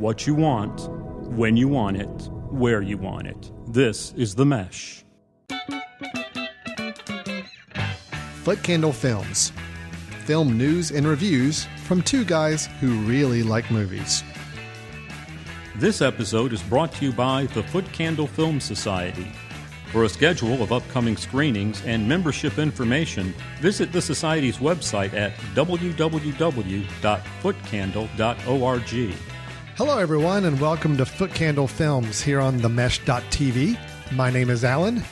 what you want, when you want it, where you want it. This is The Mesh. Footcandle Films. Film news and reviews from two guys who really like movies. This episode is brought to you by the Footcandle Film Society. For a schedule of upcoming screenings and membership information, visit the Society's website at www.footcandle.org. Hello, everyone, and welcome to Footcandle Films here on themesh.tv. My name is Alan.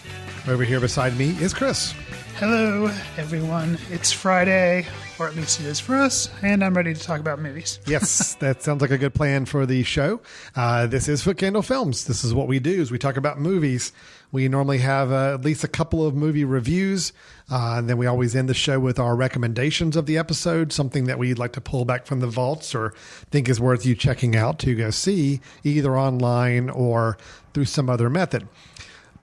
Over here beside me is Chris. Hello, everyone. It's Friday, or at least it is for us, and I'm ready to talk about movies. Yes, that sounds like a good plan for the show. This is Footcandle Films. This is what we do, is we talk about movies. We normally have at least a couple of movie reviews, and then we always end the show with our recommendations of the episode, something that we'd like to pull back from the vaults or think is worth you checking out to go see, either online or through some other method.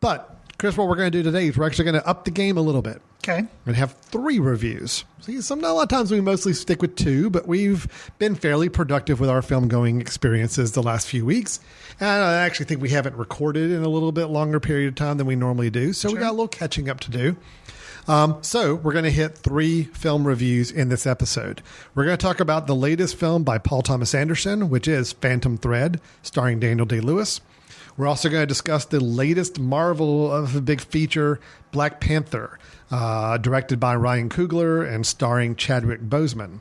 But Chris, what we're going to do today is we're actually going to up the game a little bit. Okay. We're going to have 3 reviews. See, a lot of times we mostly stick with 2, but we've been fairly productive with our film going experiences the last few weeks. And I actually think we haven't recorded in a little bit longer period of time than we normally do. So we got a little catching up to do. So we're going to hit 3 film reviews in this episode. We're going to talk about the latest film by Paul Thomas Anderson, which is Phantom Thread, starring Daniel Day-Lewis. We're also going to discuss the latest Marvel of a big feature, Black Panther, directed by Ryan Coogler and starring Chadwick Boseman.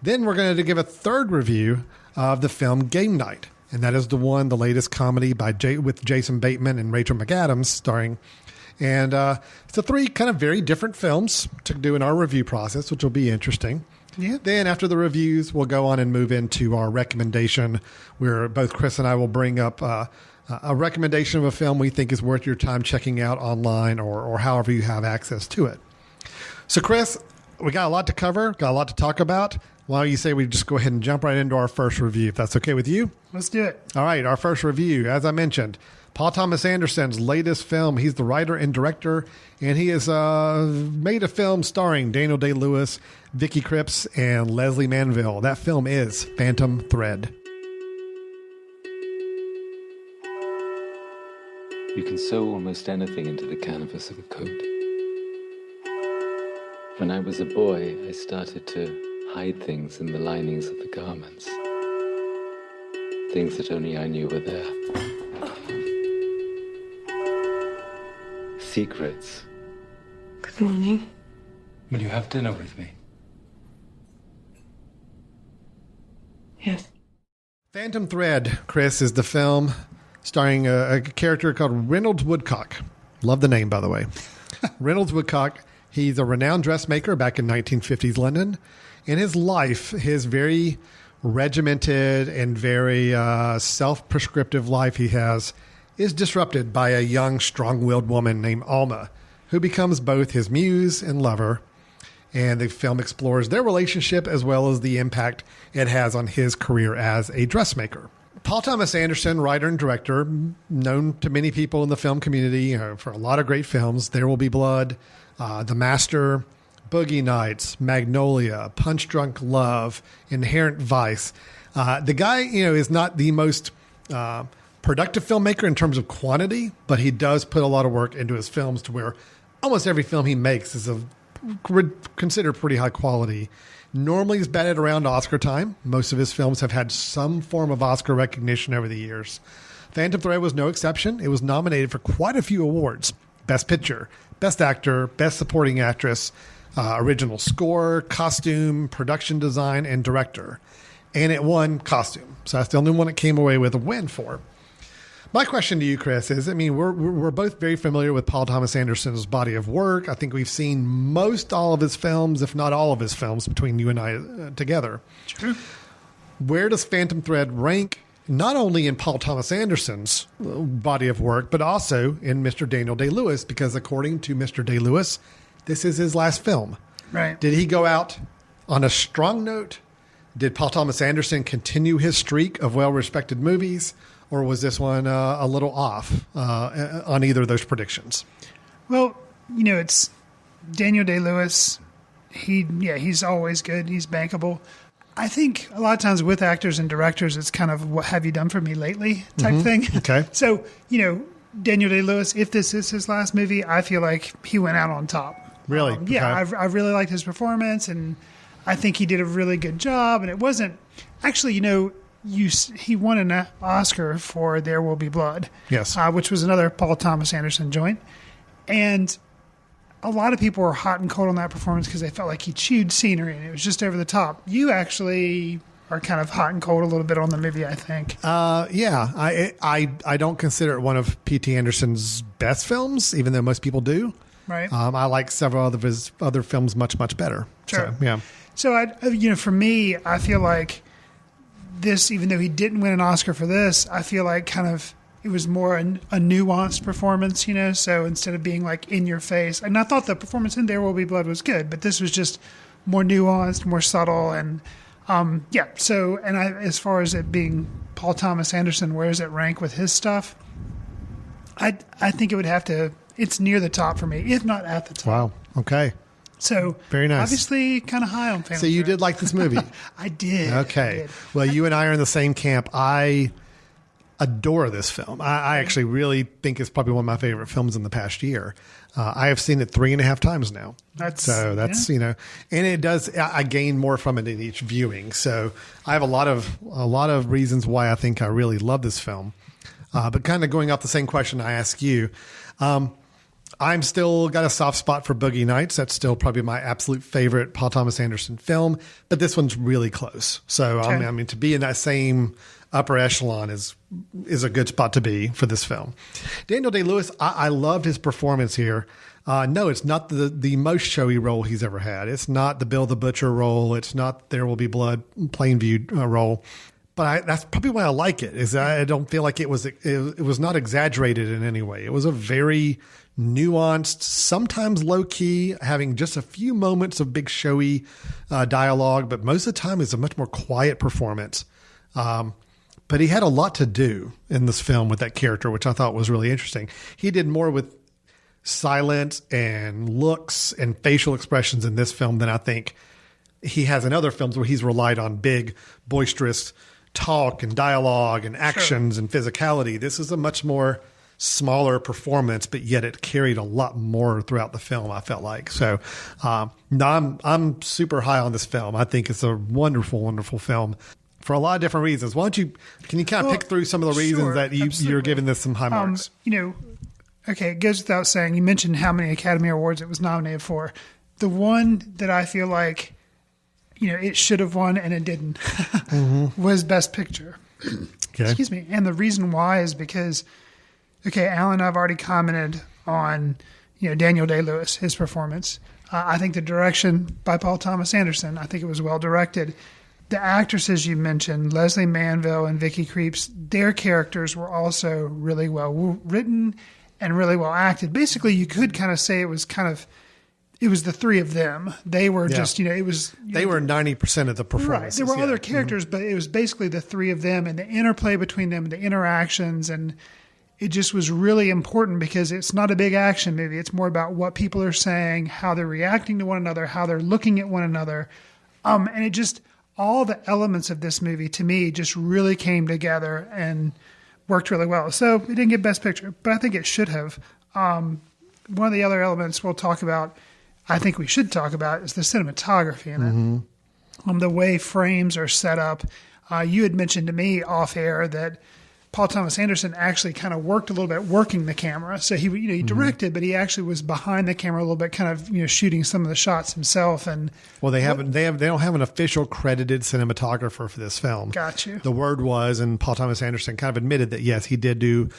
Then we're going to give a 3rd review of the film Game Night, and that is the latest comedy with Jason Bateman and Rachel McAdams starring. And it's 3 kind of very different films to do in our review process, which will be interesting. Yeah. Then after the reviews, we'll go on and move into our recommendation, where both Chris and I will bring up a recommendation of a film we think is worth your time checking out online or however you have access to it. So, Chris, we got a lot to cover, got a lot to talk about. Why don't you say we just go ahead and jump right into our first review, if that's okay with you? Let's do it. All right, our first review, as I mentioned, Paul Thomas Anderson's latest film. He's the writer and director, and he has made a film starring Daniel Day-Lewis, Vicky Krieps, and Leslie Manville. That film is Phantom Thread. You can sew almost anything into the canvas of a coat. When I was a boy, I started to hide things in the linings of the garments. Things that only I knew were there. Secrets. Good morning. Will you have dinner with me? Yes. Phantom Thread, Chris, is the film starring a character called Reynolds Woodcock. Love the name, by the way. Reynolds Woodcock, he's a renowned dressmaker back in 1950s London. In his life, his very regimented and very self-prescriptive life he has is disrupted by a young, strong-willed woman named Alma, who becomes both his muse and lover. And the film explores their relationship as well as the impact it has on his career as a dressmaker. Paul Thomas Anderson, writer and director, known to many people in the film community for a lot of great films. There Will Be Blood, The Master, Boogie Nights, Magnolia, Punch Drunk Love, Inherent Vice. The guy, is not the most productive filmmaker in terms of quantity, but he does put a lot of work into his films to where almost every film he makes is considered pretty high quality. Normally he's batted around Oscar time. Most of his films have had some form of Oscar recognition over the years. Phantom Thread was no exception. It was nominated for quite a few awards. Best Picture, Best Actor, Best Supporting Actress, Original Score, Costume, Production Design, and Director. And it won Costume. So that's the only one it came away with a win for. My question to you, Chris, is, we're both very familiar with Paul Thomas Anderson's body of work. I think we've seen most all of his films, if not all of his films, between you and I together. True. Where does Phantom Thread rank, not only in Paul Thomas Anderson's body of work, but also in Mr. Daniel Day-Lewis? Because according to Mr. Day-Lewis, this is his last film. Right. Did he go out on a strong note? Did Paul Thomas Anderson continue his streak of well-respected movies? Or was this one a little off on either of those predictions? Well, it's Daniel Day-Lewis. He's always good. He's bankable. I think a lot of times with actors and directors, it's kind of what have you done for me lately type thing. Okay. So, Daniel Day-Lewis, if this is his last movie, I feel like he went out on top. Really? Yeah, Okay. I really liked his performance, and I think he did a really good job. And it wasn't actually, he won an Oscar for There Will Be Blood. Yes. Which was another Paul Thomas Anderson joint. And a lot of people were hot and cold on that performance because they felt like he chewed scenery and it was just over the top. You actually are kind of hot and cold a little bit on the movie, I think. Yeah. I don't consider it one of P.T. Anderson's best films, even though most people do. Right. I like several of his other films much, much better. Sure. So, yeah. So, for me, I feel like this, even though he didn't win an Oscar for this, I feel like kind of it was more a nuanced performance, So instead of being like in your face, and I thought the performance in There Will Be Blood was good, but this was just more nuanced, more subtle, and So, and as far as it being Paul Thomas Anderson, where does it rank with his stuff? I think it would have to. It's near the top for me, if not at the top. Wow. Okay. So very nice. Obviously, kind of high on Panther. So you did like this movie? I did. Okay. I did. Well, you and I are in the same camp. I adore this film. I actually really think it's probably one of my favorite films in the past year. I have seen it 3.5 times now. That's and it does. I gain more from it in each viewing. So I have a lot of reasons why I think I really love this film. But kind of going off the same question I asked you, I'm still got a soft spot for Boogie Nights. That's still probably my absolute favorite Paul Thomas Anderson film. But this one's really close. So Okay. To be in that same upper echelon is a good spot to be for this film. Daniel Day-Lewis, I loved his performance here. No, it's not the most showy role he's ever had. It's not the Bill the Butcher role. It's not There Will Be Blood Plainview role. But that's probably why I like it. Is I don't feel like it was not exaggerated in any way. It was a very nuanced, sometimes low key, having just a few moments of big showy dialogue, but most of the time it's a much more quiet performance. But he had a lot to do in this film with that character, which I thought was really interesting. He did more with silence and looks and facial expressions in this film than I think he has in other films where he's relied on big, boisterous talk and dialogue and actions and physicality. This is a much more smaller performance, but yet it carried a lot more throughout the film, I felt like. So I'm super high on this film. I think it's a wonderful, wonderful film for a lot of different reasons. Can you kind of pick through some of the reasons that you're giving this some high marks? Okay, it goes without saying, you mentioned how many Academy Awards it was nominated for. The one that I feel like, it should have won and it didn't was Best Picture. Okay. Excuse me. And the reason why is because, Alan, I've already commented on, Daniel Day-Lewis, his performance. I think the direction by Paul Thomas Anderson, I think it was well directed. The actresses you mentioned, Leslie Manville and Vicky Krieps, their characters were also really well written and really well acted. Basically, you could kind of say it was the three of them. They were just, it was... They were 90% of the performance. Right. There were other characters, but it was basically the three of them and the interplay between them, the interactions, and it just was really important because it's not a big action movie. It's more about what people are saying, how they're reacting to one another, how they're looking at one another. And it just... all the elements of this movie, to me, just really came together and worked really well. So it didn't get Best Picture, but I think it should have. One of the other elements we'll talk about, I think we should talk about, is the cinematography in it. The way frames are set up. You had mentioned to me off air that Paul Thomas Anderson actually kind of worked a little bit working the camera. So he directed, but he actually was behind the camera a little bit, kind of shooting some of the shots himself. And well, they don't have an official credited cinematographer for this film. Got you. The word was, and Paul Thomas Anderson kind of admitted that yes, he did do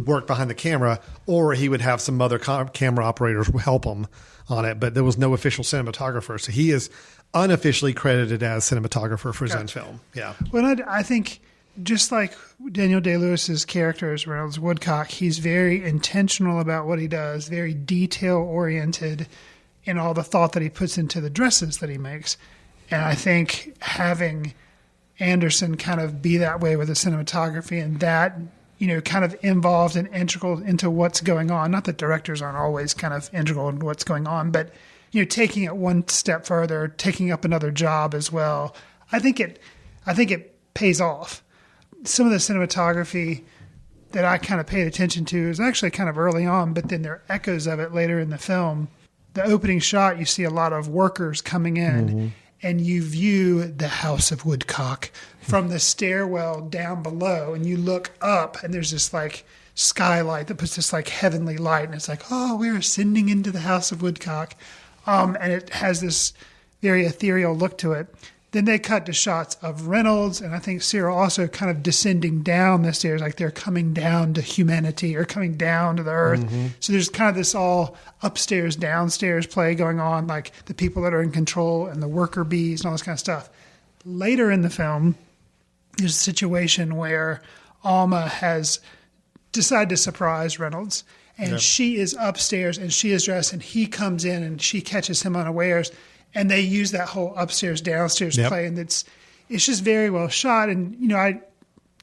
work behind the camera, or he would have some other camera operators help him on it. But there was no official cinematographer, so he is unofficially credited as cinematographer for his own film. Yeah. Well, I think. Just like Daniel Day-Lewis's character as Reynolds Woodcock, he's very intentional about what he does, very detail-oriented in all the thought that he puts into the dresses that he makes. And I think having Anderson kind of be that way with the cinematography and that, kind of involved and integral into what's going on. Not that directors aren't always kind of integral in what's going on, but, taking it one step further, taking up another job as well. I think it pays off. Some of the cinematography that I kind of paid attention to is actually kind of early on, but then there are echoes of it later in the film. The opening shot, you see a lot of workers coming in, and you view the House of Woodcock from the stairwell down below, and you look up, and there's this like skylight that puts this like heavenly light, and it's like, oh, we're ascending into the House of Woodcock, and it has this very ethereal look to it. Then they cut to shots of Reynolds, and I think Cyril also kind of descending down the stairs, like they're coming down to humanity or coming down to the earth. So there's kind of this all upstairs, downstairs play going on, like the people that are in control and the worker bees and all this kind of stuff. Later in the film, there's a situation where Alma has decided to surprise Reynolds, and she is upstairs and she is dressed, and he comes in and she catches him unawares. And they use that whole upstairs, downstairs play, and it's just very well shot. And, you know, I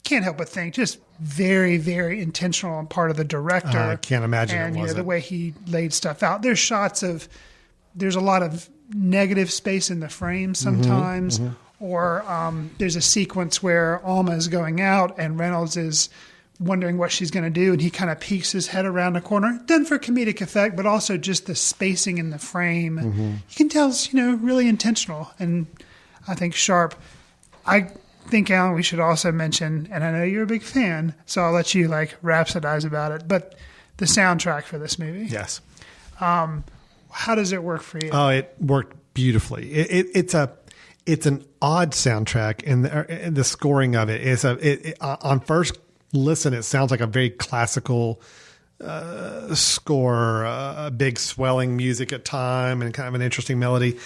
can't help but think just very, very intentional on part of the director. I can't imagine and, it wasn't. The way he laid stuff out. There's shots of, there's a lot of negative space in the frame sometimes, or there's a sequence where Alma is going out and Reynolds is wondering what she's going to do, and he kind of peeks his head around the corner, done for comedic effect, but also just the spacing in the frame. You can tell it's, you know, really intentional, and I think sharp. I think, Alan, we should also mention, and I know you're a big fan, so I'll let you like rhapsodize about it, but the soundtrack for this movie. Yes. How does it work for you? Oh, it worked beautifully. It's an odd soundtrack, and the scoring of it is on first listen, it sounds like a very classical score, big swelling music at time, and kind of an interesting melody.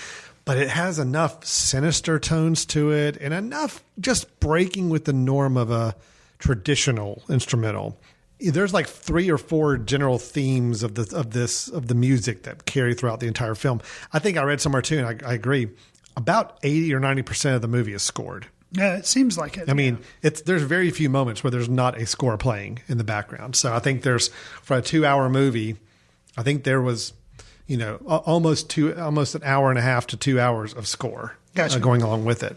But it has enough sinister tones to it, and enough just breaking with the norm of a traditional instrumental. There's like 3 or 4 general themes of the music that carry throughout the entire film. I think I read somewhere too, and I agree. About 80 or 90% of the movie is scored. Yeah, it seems like it. I mean, there's very few moments where there's not a score playing in the background. So I think there's, for a 2-hour movie, I think there was, you know, almost an hour and a half to 2 hours of score going along with it.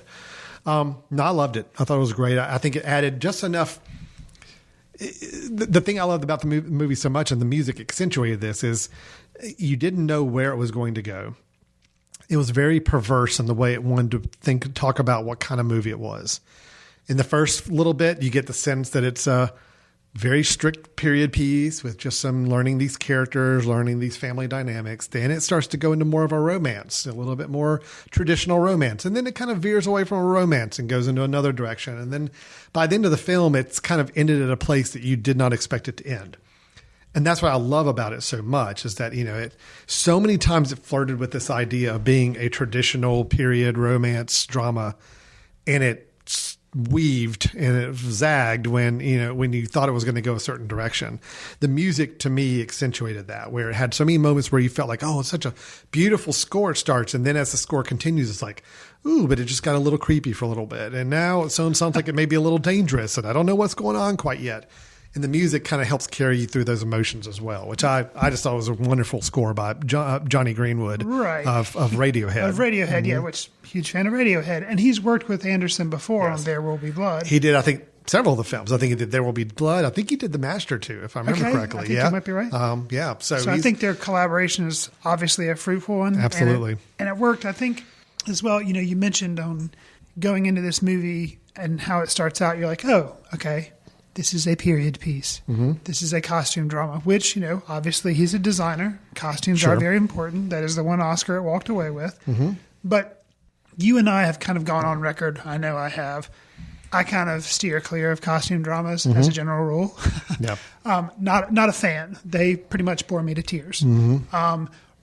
No, I loved it. I thought it was great. I think it added just enough. The thing I loved about the movie so much, and the music accentuated this, is you didn't know where it was going to go. It was very perverse in the way it wanted to talk about what kind of movie it was. In the first little bit, you get the sense that it's a very strict period piece with just some learning these characters, learning these family dynamics. Then it starts to go into more of a romance, a little bit more traditional romance. And then it kind of veers away from a romance and goes into another direction. And then by the end of the film, it's kind of ended at a place that you did not expect it to end. And that's what I love about it so much, is that, you know, so many times it flirted with this idea of being a traditional period romance drama, and it weaved and it zagged when you thought it was going to go a certain direction. The music to me accentuated that, where it had so many moments where you felt like, oh, it's such a beautiful score. It starts, and then as the score continues, it's like, ooh, but it just got a little creepy for a little bit. And now it sounds like it may be a little dangerous, and I don't know what's going on quite yet. And the music kind of helps carry you through those emotions as well, which I just thought was a wonderful score by Johnny Greenwood of Radiohead. Of Radiohead, yeah, which huge fan of Radiohead. And he's worked with Anderson before on There Will Be Blood. He did, I think, several of the films. I think he did There Will Be Blood. I think he did The Master too, if I remember correctly. I think you might be right. Yeah. So I think their collaboration is obviously a fruitful one. Absolutely. And it worked, I think, as well. You know, you mentioned on going into this movie and how it starts out, you're like, oh, okay. This is a period piece. This is a costume drama, which, you know, obviously he's a designer. Costumes are very important. That is the one Oscar it walked away with. But you and I have kind of gone on record. I know I have. I kind of steer clear of costume dramas as a general rule. Not a fan. They pretty much bore me to tears.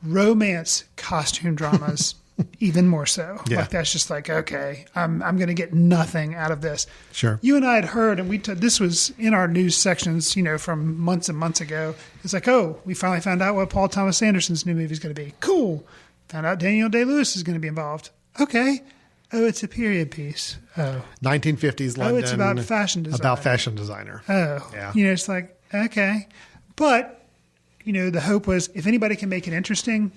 Romance costume dramas, even more so. Like that's just like, okay, I'm going to get nothing out of this. Sure. You and I had heard, and this was in our news sections, you know, from months and months ago. It's like, oh, we finally found out what Paul Thomas Anderson's new movie is going to be. Cool. Found out Daniel Day-Lewis is going to be involved. Okay. Oh, it's a period piece. Oh. 1950s London. Oh, it's about fashion design. About fashion designer. Oh. Yeah. You know, it's like, okay. But, you know, the hope was if anybody can make it interesting,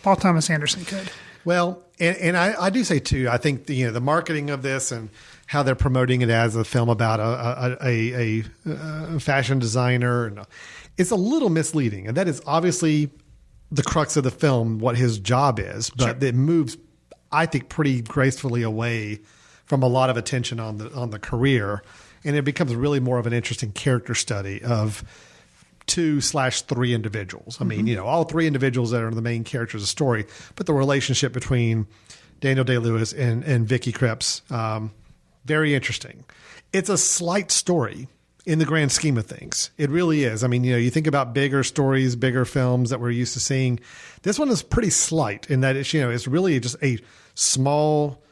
Paul Thomas Anderson could. Well, and I do say too, I think the marketing of this and how they're promoting it as a film about a fashion designer, and it's a little misleading. And that is obviously the crux of the film, what his job is, but it moves, I think, pretty gracefully away from a lot of attention on the career. And it becomes really more of an interesting character study of 2/3 individuals. I mean, all three individuals that are the main characters of the story, but the relationship between Daniel Day-Lewis and Vicky Krieps, very interesting. It's a slight story in the grand scheme of things. It really is. I mean, you think about bigger stories, bigger films that we're used to seeing. This one is pretty slight in that it's really just a small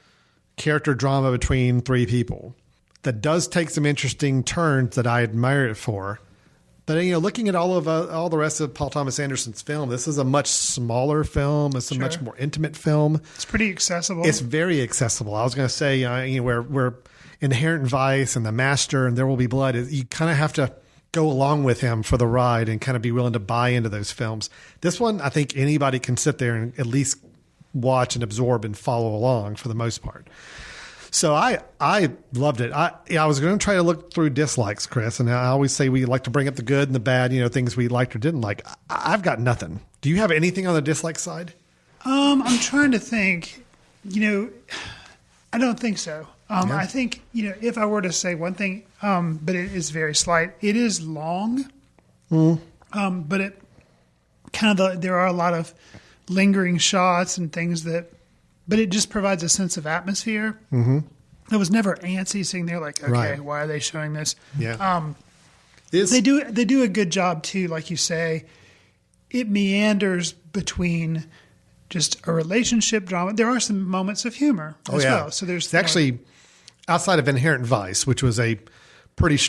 character drama between three people that does take some interesting turns that I admire it for. But looking at all the rest of Paul Thomas Anderson's film, this is a much smaller film. It's a much more intimate film. It's pretty accessible. It's very accessible. I was going to say, where Inherent Vice and The Master and There Will Be Blood, you kind of have to go along with him for the ride and kind of be willing to buy into those films. This one, I think anybody can sit there and at least watch and absorb and follow along for the most part. So I loved it. I was going to try to look through dislikes, Chris, and I always say we like to bring up the good and the bad, things we liked or didn't like. I've got nothing. Do you have anything on the dislike side? I'm trying to think. I don't think so. I think, if I were to say one thing, but it is very slight. It is long, but it kind of there are a lot of lingering shots and things but it just provides a sense of atmosphere. Mm-hmm. I was never antsy sitting there like, okay, why are they showing this? Yeah. They do a good job too, like you say. It meanders between just a relationship drama. There are some moments of humor as well. So there's actually outside of Inherent Vice, which was a pretty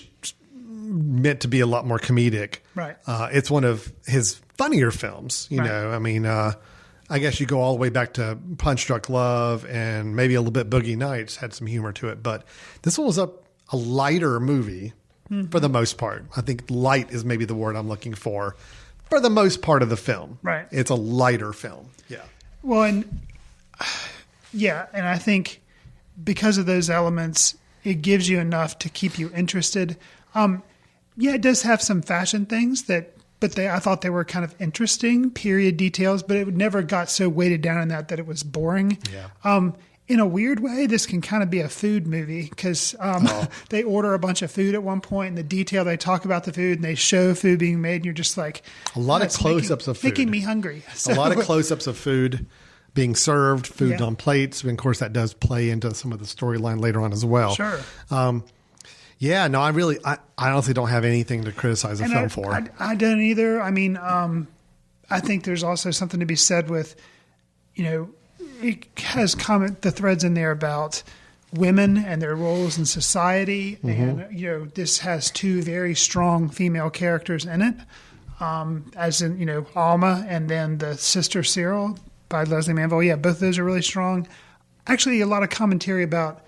meant to be a lot more comedic. Right. It's one of his funnier films. I mean. I guess you go all the way back to Punch Drunk Love and maybe a little bit Boogie Nights had some humor to it. But this one was a lighter movie for the most part. I think light is maybe the word I'm looking for the most part of the film. Right. It's a lighter film. Yeah. Well, and I think because of those elements, it gives you enough to keep you interested. It does have some fashion things but I thought they were kind of interesting period details, but it never got so weighted down in that it was boring. Yeah. In a weird way, this can kind of be a food movie because they order a bunch of food at one point, and the detail they talk about the food and they show food being made, and you're just like a lot of close-ups of food, making me hungry. So, a lot of close-ups of food being served, food on plates, and of course that does play into some of the storyline later on as well. Sure. Yeah, no, I honestly don't have anything to criticize the film for. I don't either. I mean, I think there's also something to be said with, it has the threads in there about women and their roles in society. Mm-hmm. And, this has two very strong female characters in it, as in, Alma and then the sister Cyril by Leslie Manville. Yeah, both of those are really strong. Actually, a lot of commentary about,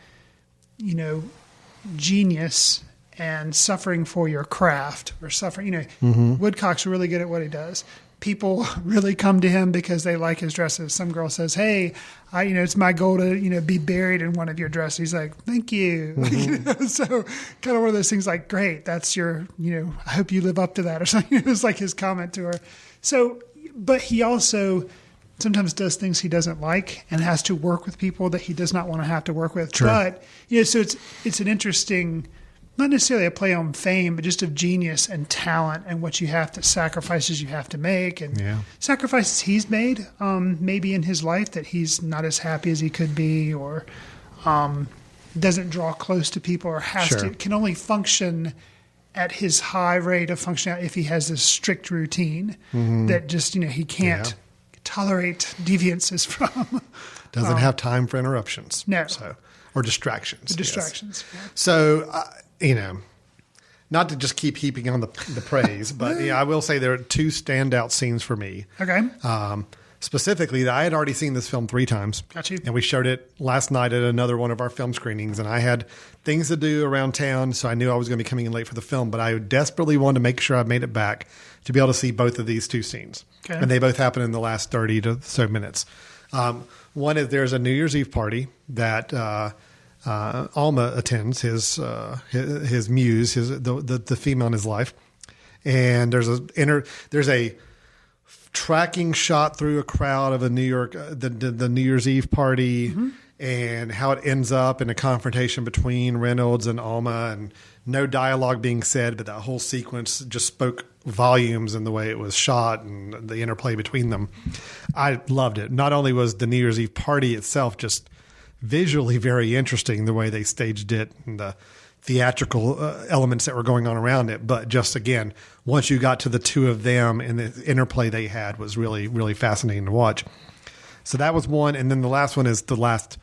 genius and suffering for your craft or suffering. Woodcock's really good at what he does. People really come to him because they like his dresses. Some girl says, "Hey, it's my goal to, be buried in one of your dresses." He's like, "Thank you." Mm-hmm. So kind of one of those things like, "Great, that's your, I hope you live up to that," or something. It was like his comment to her. So, but he also sometimes does things he doesn't like and has to work with people that he does not want to have to work with. Sure. But, so it's an interesting, not necessarily a play on fame, but just of genius and talent and what you have to, sacrifices you have to make and sacrifices he's made, maybe in his life that he's not as happy as he could be or doesn't draw close to people or can only function at his high rate of functionality if he has this strict routine that just, he can't tolerate deviances from. Doesn't have time for interruptions. No. Or distractions. Distractions. Yes. So, not to just keep heaping on the praise, but I will say there are two standout scenes for me. Okay. Specifically, I had already seen this film 3 times. Got you. And we showed it last night at another one of our film screenings. And I had things to do around town, so I knew I was going to be coming in late for the film. But I desperately wanted to make sure I made it back to be able to see both of these 2 scenes. Okay. And they both happen in the last 30 to so minutes. One is there's a New Year's Eve party that Alma attends, his muse, the female in his life, and there's a tracking shot through a crowd of a New Year's Eve party, and how it ends up in a confrontation between Reynolds and Alma, and no dialogue being said, but that whole sequence just spoke volumes in the way it was shot and the interplay between them. I loved it. Not only was the New Year's Eve party itself just visually very interesting, the way they staged it and the theatrical elements that were going on around it, but just again, once you got to the two of them and the interplay they had was really, really fascinating to watch. So that was one. And then the last one is the last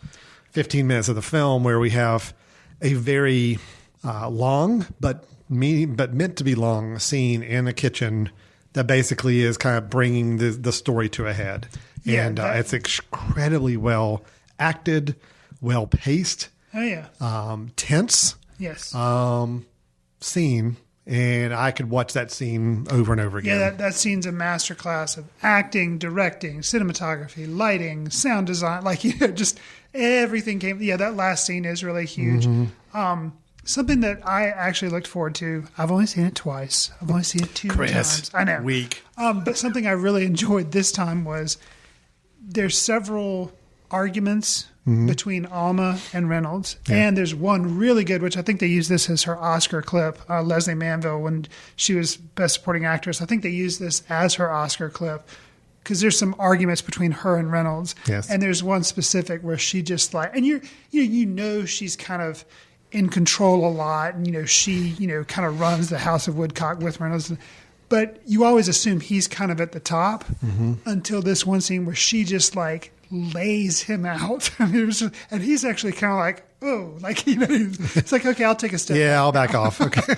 15 minutes of the film, where we have a very long, but meant to be long scene in a kitchen that basically is kind of bringing the story to a head. Yeah, and it's incredibly well acted, well paced. Oh yeah. Tense. Yes. Scene. And I could watch that scene over and over again. Yeah, that scene's a masterclass of acting, directing, cinematography, lighting, sound design. Like, just everything came. Yeah, that last scene is really huge. Something that I actually looked forward to. I've only seen it twice. I've only seen it two times. I know. Weak. But something I really enjoyed this time was there's several arguments between Alma and Reynolds. Yeah. And there's one really good, which I think they used this as her Oscar clip, Leslie Manville, when she was Best Supporting Actress. I think they used this as her Oscar clip because there's some arguments between her and Reynolds. Yes. And there's one specific where she just like, and you know she's kind of in control a lot, and she kind of runs the House of Woodcock with Reynolds. But you always assume he's kind of at the top until this one scene where she just like lays him out. I mean, and he's actually kind of like, oh, like, it's like, okay, I'll take a step. Yeah, I'll back off. Okay.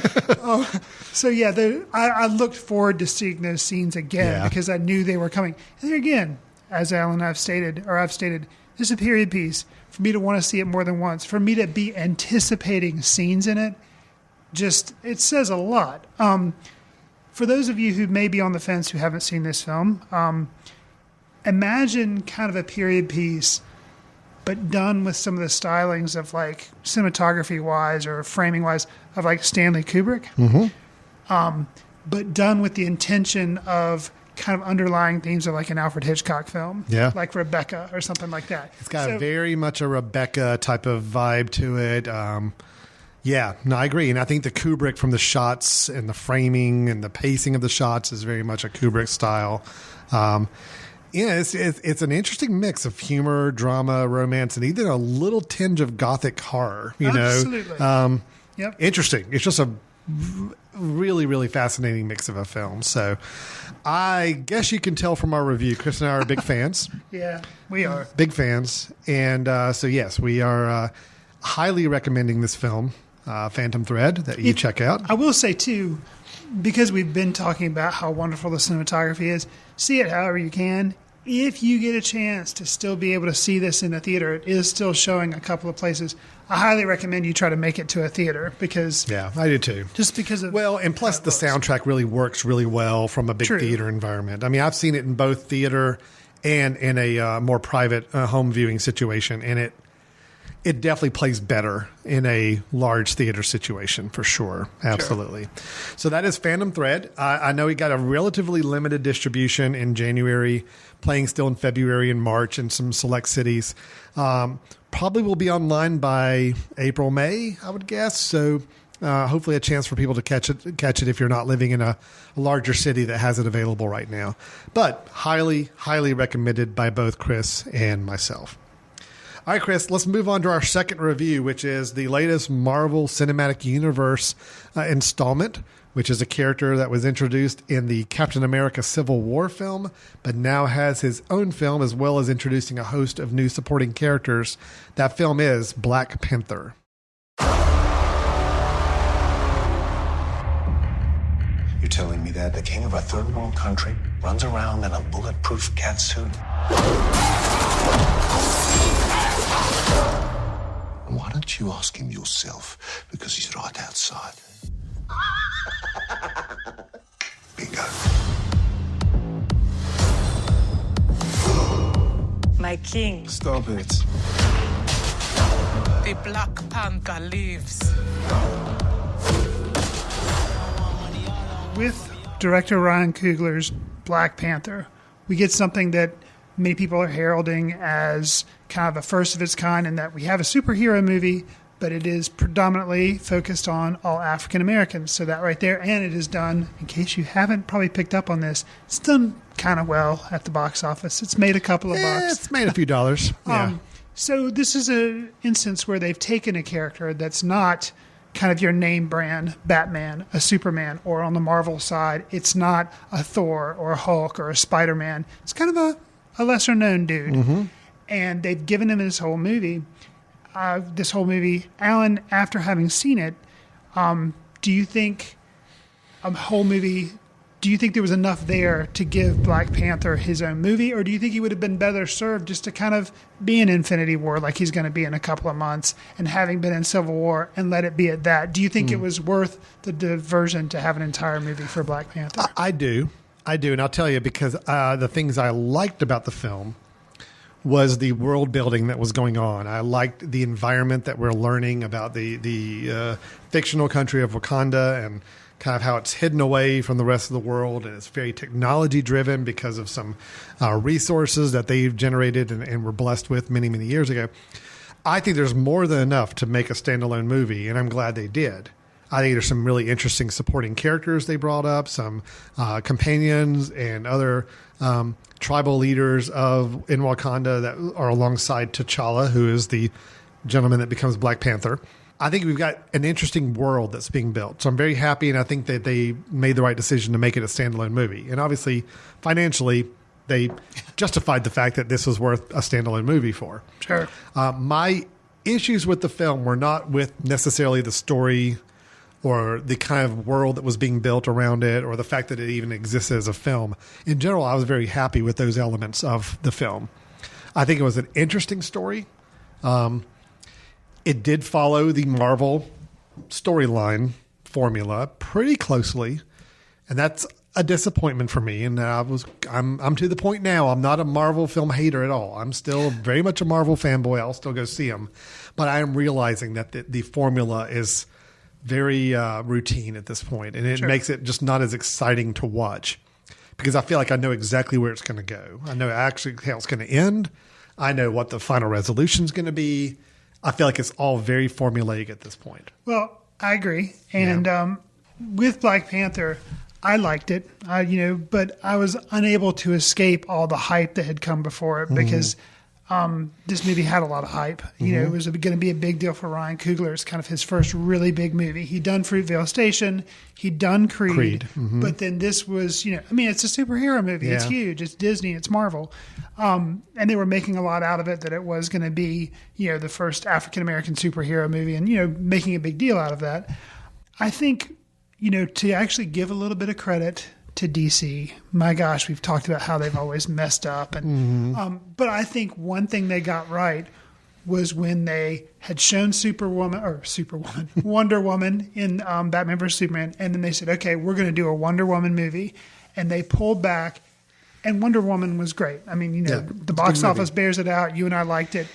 So yeah, I looked forward to seeing those scenes again because I knew they were coming. And there again, as Alan and I've stated, this is a period piece. For me to want to see it more than once, for me to be anticipating scenes in it, it says a lot. For those of you who may be on the fence who haven't seen this film, imagine kind of a period piece, but done with some of the stylings of like cinematography wise or framing wise of like Stanley Kubrick, but done with the intention of kind of underlying themes of like an Alfred Hitchcock film, like Rebecca or something like that. It's got very much a Rebecca type of vibe to it. I agree. And I think the Kubrick from the shots and the framing and the pacing of the shots is very much a Kubrick style. It's an interesting mix of humor, drama, romance, and even a little tinge of gothic horror. Absolutely. Interesting. It's just a really, really fascinating mix of a film. So I guess you can tell from our review, Chris and I are big fans. Yeah, we are. Big fans. And so, yes, we are highly recommending this film, Phantom Thread, that you check out. I will say, too, because we've been talking about how wonderful the cinematography is, see it however you can. If you get a chance to still be able to see this in a theater, it is still showing a couple of places. I highly recommend you try to make it to a theater because... Yeah, I do too. Just because of... Well, and plus the soundtrack really works really well from a big theater environment. I mean, I've seen it in both theater and in a more private home viewing situation, and it definitely plays better in a large theater situation for sure. Absolutely. So that is Phantom Thread. I know he got a relatively limited distribution in January, playing still in February and March in some select cities. Probably will be online by April, May, I would guess. So hopefully a chance for people to catch it if you're not living in a larger city that has it available right now. But highly, highly recommended by both Chris and myself. All right, Chris, let's move on to our second review, which is the latest Marvel Cinematic Universe installment, which is a character that was introduced in the Captain America Civil War film, but now has his own film, as well as introducing a host of new supporting characters. That film is Black Panther. You're telling me that the king of a third world country runs around in a bulletproof catsuit? Why don't you ask him yourself? Because he's right outside. Bingo. my king. Stop it. The Black Panther lives. With director Ryan Coogler's Black Panther, we get something that many people are heralding as kind of a first of its kind, in that we have a superhero movie, but it is predominantly focused on all African Americans. So that right there, and it is done, in case you haven't probably picked up on this, it's done kind of well at the box office. It's made a couple of bucks. It's made a few dollars. Yeah. So this is an instance where they've taken a character that's not kind of your name brand Batman, a Superman, or on the Marvel side, it's not a Thor or a Hulk or a Spider-Man. It's kind of a lesser known dude. Mm-hmm. And they've given him this whole movie. Alan, after having seen it, do you think do you think there was enough there to give Black Panther his own movie, or do you think he would have been better served just to kind of be in Infinity War like he's going to be in a couple of months, and having been in Civil War, and let it be at that? Do you think it was worth the diversion to have an entire movie for Black Panther? I do, and I'll tell you, because the things I liked about the film was the world building that was going on. I liked the environment that we're learning about, the fictional country of Wakanda, and kind of how it's hidden away from the rest of the world, and it's very technology driven because of some resources that they've generated and were blessed with many, many years ago. I think there's more than enough to make a standalone movie, and I'm glad they did. I think there's some really interesting supporting characters they brought up, some companions and other tribal leaders in Wakanda that are alongside T'Challa, who is the gentleman that becomes Black Panther. I think we've got an interesting world that's being built. So I'm very happy, and I think that they made the right decision to make it a standalone movie. And obviously, financially, they justified the fact that this was worth a standalone movie for. Sure. My issues with the film were not with necessarily the story or the kind of world that was being built around it, or the fact that it even exists as a film. In general, I was very happy with those elements of the film. I think it was an interesting story. It did follow the Marvel storyline formula pretty closely, and that's a disappointment for me. And I'm to the point now. I'm not a Marvel film hater at all. I'm still very much a Marvel fanboy. I'll still go see them, but I am realizing that the formula is very routine at this point, and it makes it just not as exciting to watch, because I feel like I know exactly where it's going to go. I know actually how it's going to end. I know what the final resolution is going to be. I feel like it's all very formulaic at this point. Well, I agree. And with Black Panther, I liked it, but I was unable to escape all the hype that had come before it, because this movie had a lot of hype. It was going to be a big deal for Ryan Coogler. It's kind of his first really big movie. He'd done Fruitvale Station. He'd done Creed. But then this was, it's a superhero movie. Yeah. It's huge. It's Disney. It's Marvel. And they were making a lot out of it, that it was going to be, the first African-American superhero movie, and, making a big deal out of that. I think, to actually give a little bit of credit to DC, my gosh, we've talked about how they've always messed up. And but I think one thing they got right was when they had shown Wonder Woman in Batman vs. Superman, and then they said, okay, we're going to do a Wonder Woman movie. And they pulled back, and Wonder Woman was great. I mean, the box office bears it out. You and I liked it.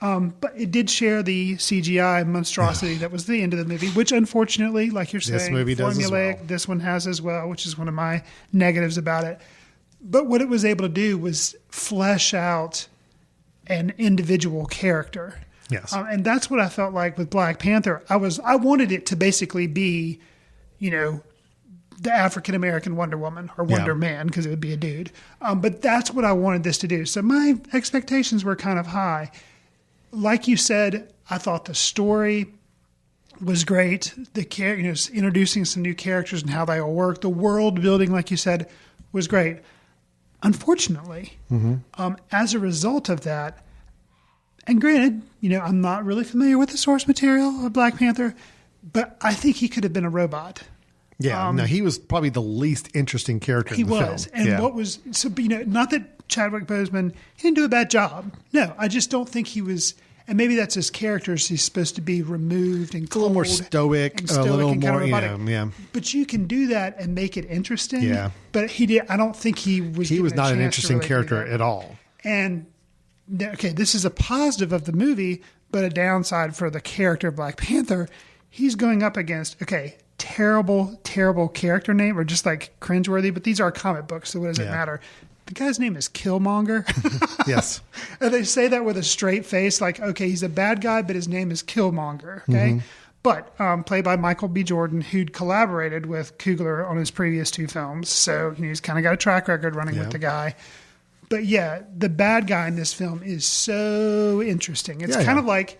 But it did share the CGI monstrosity that was the end of the movie, which unfortunately, like you're saying, this movie does as well. This one has as well, which is one of my negatives about it. But what it was able to do was flesh out an individual character. Yes. And that's what I felt like with Black Panther. I wanted it to basically be, the African-American Wonder Woman, or Wonder Man, because it would be a dude. But that's what I wanted this to do. So my expectations were kind of high. Like you said, I thought the story was great. Introducing some new characters and how they all work. The world building, like you said, was great. Unfortunately, as a result of that, and granted, I'm not really familiar with the source material of Black Panther, but I think he could have been a robot. Yeah, no, he was probably the least interesting character in the film. He was. And what was, not that Chadwick Boseman, he didn't do a bad job. No, I just don't think he was, and maybe that's his character. He's supposed to be removed and cold. A little more stoic, a little more, yeah. But you can do that and make it interesting. Yeah. But I don't think he was. He was not an interesting character at all. And okay, this is a positive of the movie, but a downside for the character of Black Panther. He's going up against, okay, terrible, terrible character name, or just like cringeworthy, but these are comic books, so what does it matter? The guy's name is Killmonger. Yes. And they say that with a straight face, like, okay, he's a bad guy, but his name is Killmonger, okay? But played by Michael B. Jordan, who'd collaborated with Coogler on his previous 2 films, so he's kind of got a track record running with the guy. But yeah, the bad guy in this film is so interesting. It's kind of like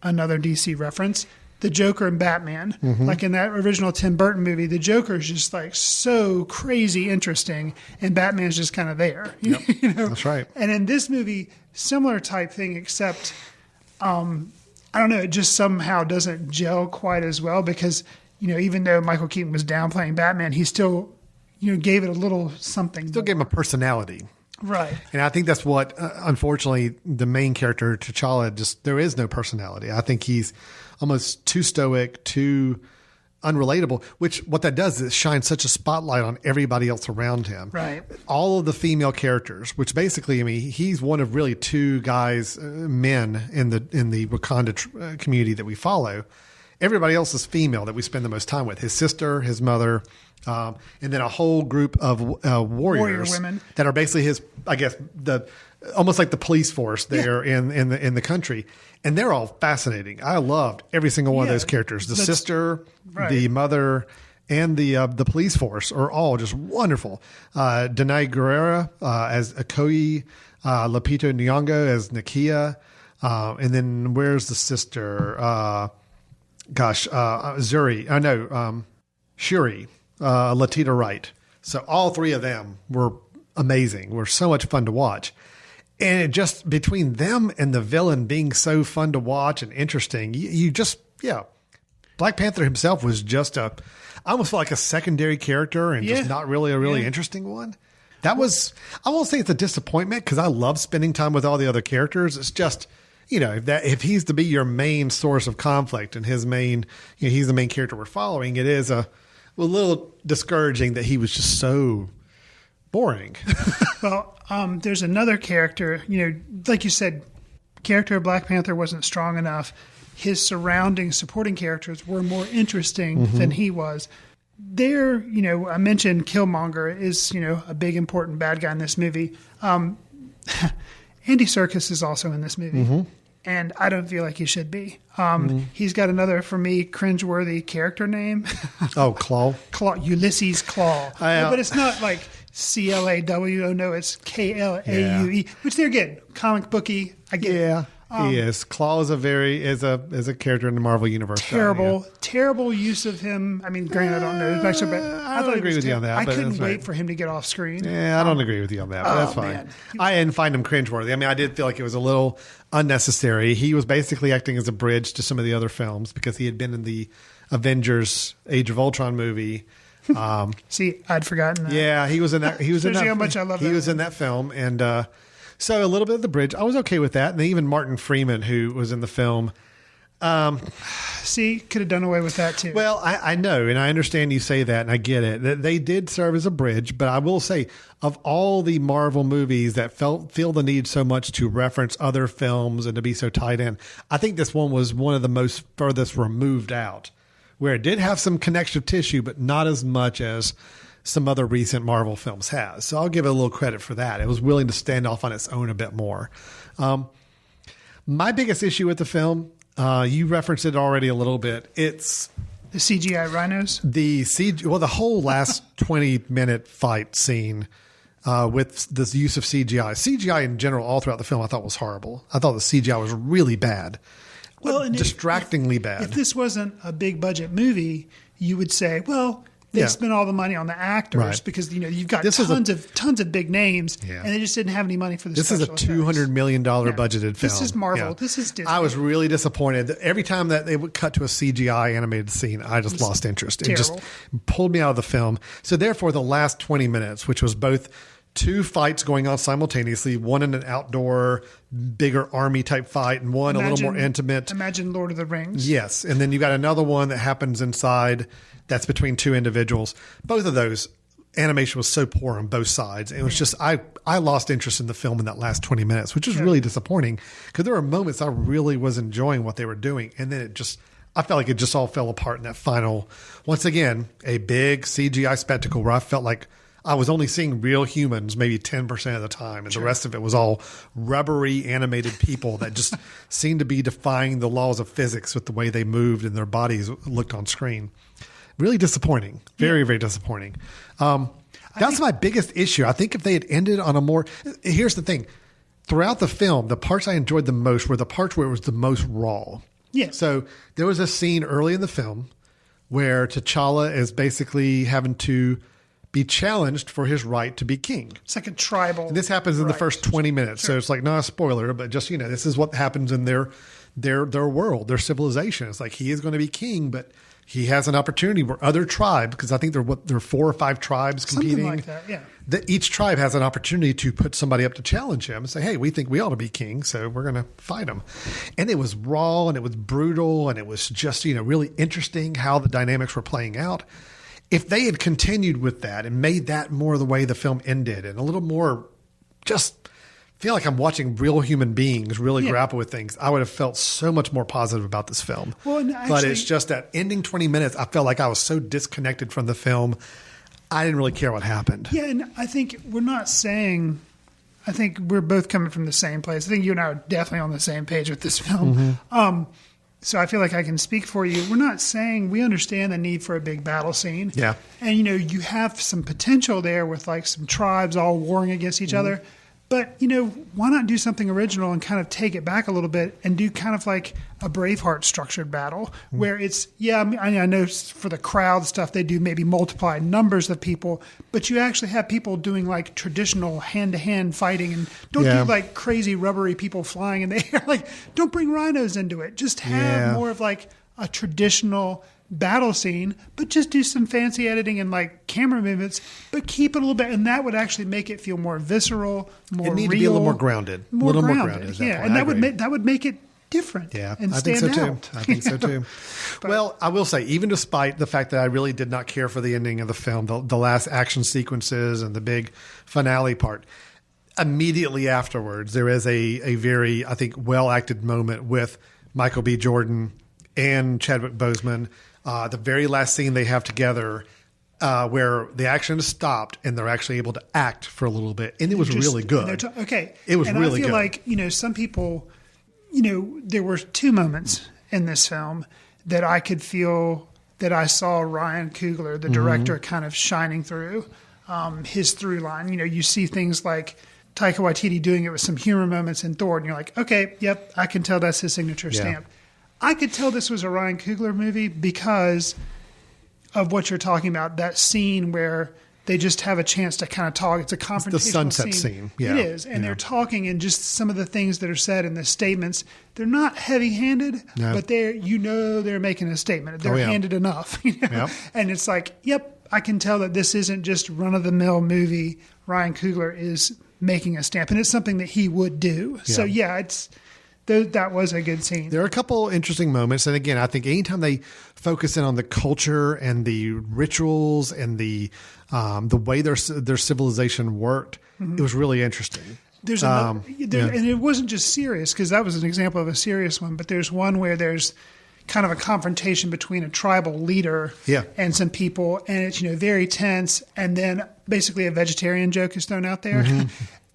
another DC reference, the Joker and Batman. Like in that original Tim Burton movie, the Joker is just like so crazy interesting, and Batman's just kind of there. Yep. You know? That's right. And in this movie, similar type thing, except I don't know, it just somehow doesn't gel quite as well because, you know, even though Michael Keaton was downplaying Batman, he still, you know, gave it a little something. Still gave him a personality. Right. And I think that's what, unfortunately, the main character, T'Challa, there is no personality. I think he's almost too stoic, too unrelatable, which what that does is shine such a spotlight on everybody else around him. Right. All of the female characters, which basically, I mean, he's one of really 2 guys, men in the Wakanda community that we follow. Everybody else is female that we spend the most time with. His sister, his mother, and then a whole group of warrior women that are basically his, I guess, almost like the police force there in the country. And they're all fascinating. I loved every single one of those characters. The sister, the mother, and the police force are all just wonderful. Danai Gurira as Okoye, Lupita Nyong'o as Nakia, and then where's the sister? Shuri, Latita Wright. So all 3 of them were amazing. Were so much fun to watch. And it just, between them and the villain being so fun to watch and interesting, Black Panther himself was just I almost felt like a secondary character and just not really a really interesting one. That was, I won't say it's a disappointment because I love spending time with all the other characters. It's just, you know, that if he's to be your main source of conflict and his main, you know, he's the main character we're following, it is a little discouraging that he was just so boring. Well, there's another character, you know, like you said, character of Black Panther wasn't strong enough. His surrounding supporting characters were more interesting than he was. There, you know, I mentioned Killmonger is, you know, a big important bad guy in this movie. Andy Serkis is also in this movie, and I don't feel like he should be. He's got another, for me, cringeworthy character name. Claw. Ulysses Claw. But it's not like Claw. Oh, no, it's Klaue, which they're good. Comic booky. I get it. He is. Claw is a character in the Marvel universe. Terrible use of him. I mean, granted, I don't know. But I don't agree with you on that. I couldn't wait for him to get off screen. Yeah, I don't agree with you on that, but that's fine. Man. I didn't find him cringeworthy. I mean, I did feel like it was a little unnecessary. He was basically acting as a bridge to some of the other films because he had been in the Avengers Age of Ultron movie. See, I'd forgotten that. Yeah, he was in that. He was in that. How much I love he that was in that film, and so a little bit of the bridge. I was okay with that, and then even Martin Freeman, who was in the film. See, could have done away with that too. Well, I know, and I understand you say that, and I get it. They did serve as a bridge, but I will say, of all the Marvel movies that feel the need so much to reference other films and to be so tied in, I think this one was one of the most furthest removed out, where it did have some connective tissue, but not as much as some other recent Marvel films has. So I'll give it a little credit for that. It was willing to stand off on its own a bit more. My biggest issue with the film, you referenced it already a little bit. It's the CGI rhinos. The whole last 20-minute fight scene with the use of CGI. CGI in general, all throughout the film, I thought was horrible. I thought the CGI was really bad. Well, distractingly bad. If this wasn't a big budget movie, you would say, well, they spent all the money on the actors because you've got tons of big names, and they just didn't have any money for the special effects. This is a $200 million budgeted film. This is Marvel. Yeah. This is Disney. I was really disappointed. Every time that they would cut to a CGI animated scene, I just lost interest. It just pulled me out of the film. So therefore, the last 20 minutes, which was both two fights going on simultaneously, one in an outdoor, bigger army type fight, and one a little more intimate. Imagine Lord of the Rings. Yes. And then you got another one that happens inside that's between two individuals. Both of those, animation was so poor on both sides. It was just, I lost interest in the film in that last 20 minutes, which is really disappointing because there were moments I really was enjoying what they were doing. And then I felt like it just all fell apart in that final, once again, a big CGI spectacle where I felt like I was only seeing real humans maybe 10% of the time. And the rest of it was all rubbery animated people that just seemed to be defying the laws of physics with the way they moved and their bodies looked on screen. Really disappointing. Very, very disappointing. That's my biggest issue. I think if they had ended on a more... Here's the thing. Throughout the film, the parts I enjoyed the most were the parts where it was the most raw. Yeah. So there was a scene early in the film where T'Challa is basically having to be challenged for his right to be king. It's like a tribal. And this happens in the first 20 minutes. Sure. So it's like not a spoiler, but just, this is what happens in their world, their civilization. It's like he is going to be king, but he has an opportunity where other tribes, because I think there are 4 or 5 tribes competing. Something like that, yeah. Each tribe has an opportunity to put somebody up to challenge him and say, hey, we think we ought to be king, so we're going to fight him. And it was raw and it was brutal and it was just, really interesting how the dynamics were playing out. If they had continued with that and made that more the way the film ended and a little more just feel like I'm watching real human beings really grapple with things, I would have felt so much more positive about this film. Well, actually, but it's just that ending 20 minutes, I felt like I was so disconnected from the film. I didn't really care what happened. Yeah, and I think we're not saying... I think we're both coming from the same place. I think you and I are definitely on the same page with this film. Mm-hmm. So I feel like I can speak for you. We're not saying we understand the need for a big battle scene. Yeah. And, you have some potential there with like some tribes all warring against each other. But, why not do something original and kind of take it back a little bit and do kind of like a Braveheart structured battle where it's, I know for the crowd stuff, they do maybe multiply numbers of people, but you actually have people doing like traditional hand-to-hand fighting and don't do like crazy rubbery people flying in the air. Like, don't bring rhinos into it. Just have more of like a traditional battle scene, but just do some fancy editing and like camera movements, but keep it a little bit, and that would actually make it feel more visceral, more real. It needs to be a little more grounded. More grounded. Yeah, and that would make it different. Yeah, and I think so too. out. I think so too. Well, I will say, even despite the fact that I really did not care for the ending of the film, the last action sequences and the big finale part, immediately afterwards, there is a very, I think, well acted moment with Michael B. Jordan and Chadwick Boseman. The very last scene they have together, where the action is stopped and they're actually able to act for a little bit, and it was really good. Okay, it was and really I feel good. Like some people, there were 2 moments in this film that I could feel that I saw Ryan Coogler, the director, kind of shining through his through line. You see things like Taika Waititi doing it with some humor moments in Thor, and you're like, okay, yep, I can tell that's his signature stamp. I could tell this was a Ryan Coogler movie because of what you're talking about, that scene where they just have a chance to kind of talk. It's a confrontational the sunset scene. Yeah. It is. And they're talking, and just some of the things that are said in the statements, they're not heavy-handed, but they're making a statement. They're handed enough. Yep. And it's like, yep, I can tell that this isn't just run-of-the-mill movie. Ryan Coogler is making a stamp, and it's something that he would do. So, that was a good scene. There are a couple interesting moments. And again, I think anytime they focus in on the culture and the rituals and the way their civilization worked, it was really interesting. There's and it wasn't just serious, because that was an example of a serious one, but there's one where there's kind of a confrontation between a tribal leader and some people, and it's very tense, and then basically a vegetarian joke is thrown out there.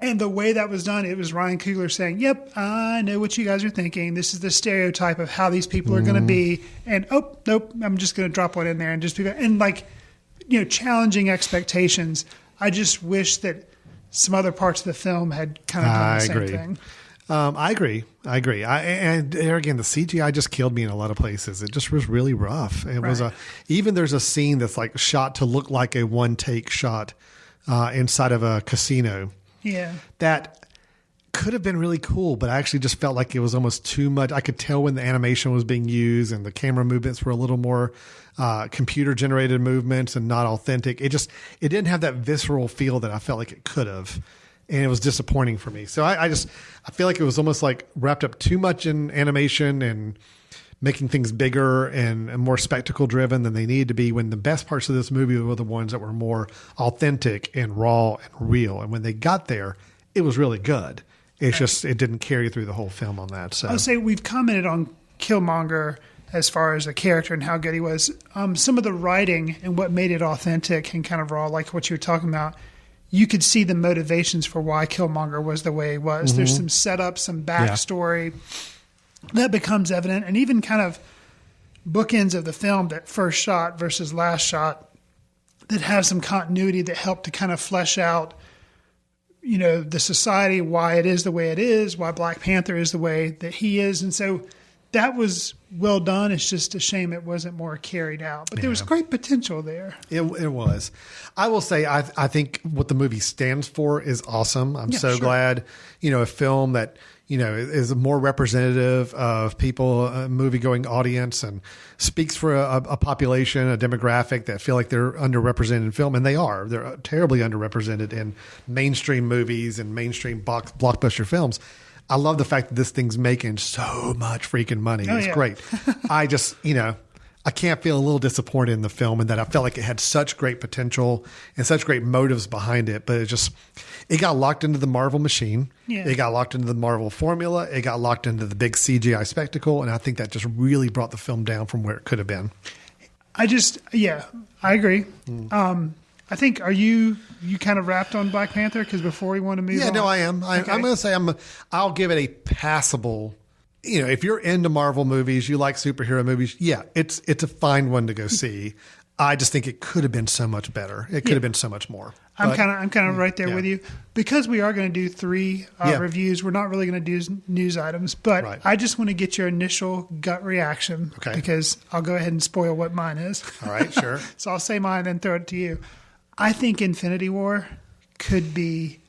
And the way that was done, it was Ryan Coogler saying, yep, I know what you guys are thinking. This is the stereotype of how these people are going to be. And, oh, nope, I'm just going to drop one in there and just be, and like, challenging expectations. I just wish that some other parts of the film had kind of done the same thing. I agree. And there again, the CGI just killed me in a lot of places. It just was really rough. It was even there's a scene that's like shot to look like a one take shot inside of a casino. Yeah. That could have been really cool, but I actually just felt like it was almost too much. I could tell when the animation was being used and the camera movements were a little more computer generated movements and not authentic. It didn't have that visceral feel that I felt like it could have. And it was disappointing for me. So I feel like it was almost like wrapped up too much in animation and making things bigger and more spectacle driven than they need to be, when the best parts of this movie were the ones that were more authentic and raw and real. And when they got there, it was really good. It's just, it didn't carry through the whole film on that. So I would say we've commented on Killmonger as far as the character and how good he was. Some of the writing and what made it authentic and kind of raw, like what you were talking about, you could see the motivations for why Killmonger was the way he was. Mm-hmm. There's some setup, some backstory that becomes evident, and even kind of bookends of the film, that first shot versus last shot, that have some continuity that help to kind of flesh out, you know, the society, why it is the way it is, why Black Panther is the way that he is. And so that was well done. It's just a shame it wasn't more carried out. But there was great potential there. It was. I will say, I think what the movie stands for is awesome. I'm so glad, you know, a film that, you know, is more representative of people, a movie-going audience, and speaks for a population, a demographic that feel like they're underrepresented in film, and they are. They're terribly underrepresented in mainstream movies and mainstream blockbuster films. I love the fact that this thing's making so much freaking money. It's great. I just, you know, I can't feel a little disappointed in the film, and that I felt like it had such great potential and such great motives behind it, but it got locked into the Marvel machine. Yeah. It got locked into the Marvel formula. It got locked into the big CGI spectacle, and I think that just really brought the film down from where it could have been. I agree. I think, are you kind of wrapped on Black Panther? Because before we want to move on. Yeah, no, I am. I'm going to say I'll give it a passable. You know, if you're into Marvel movies, you like superhero movies, yeah, it's a fine one to go see. I just think it could have been so much better. It could have been so much more. I'm kind of right there with you, because we are going to do 3 reviews. We're not really going to do news items, but I just want to get your initial gut reaction, because I'll go ahead and spoil what mine is. All right, sure. So I'll say mine and throw it to you. I think Infinity War could be.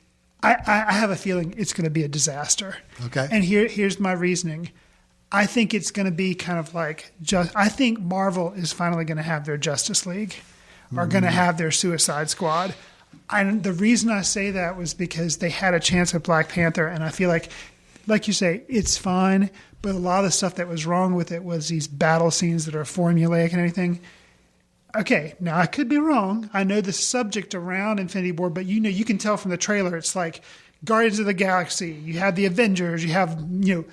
I have a feeling it's going to be a disaster. Okay. And here's my reasoning. I think it's going to be kind of like I think Marvel is finally going to have their Justice League, or going to have their Suicide Squad. And the reason I say that was because they had a chance with Black Panther, and I feel like you say, it's fine, but a lot of the stuff that was wrong with it was these battle scenes that are formulaic and everything. Okay, now I could be wrong. I know the subject around Infinity War, but you know, you can tell from the trailer, it's like Guardians of the Galaxy. You have the Avengers. You have, you know,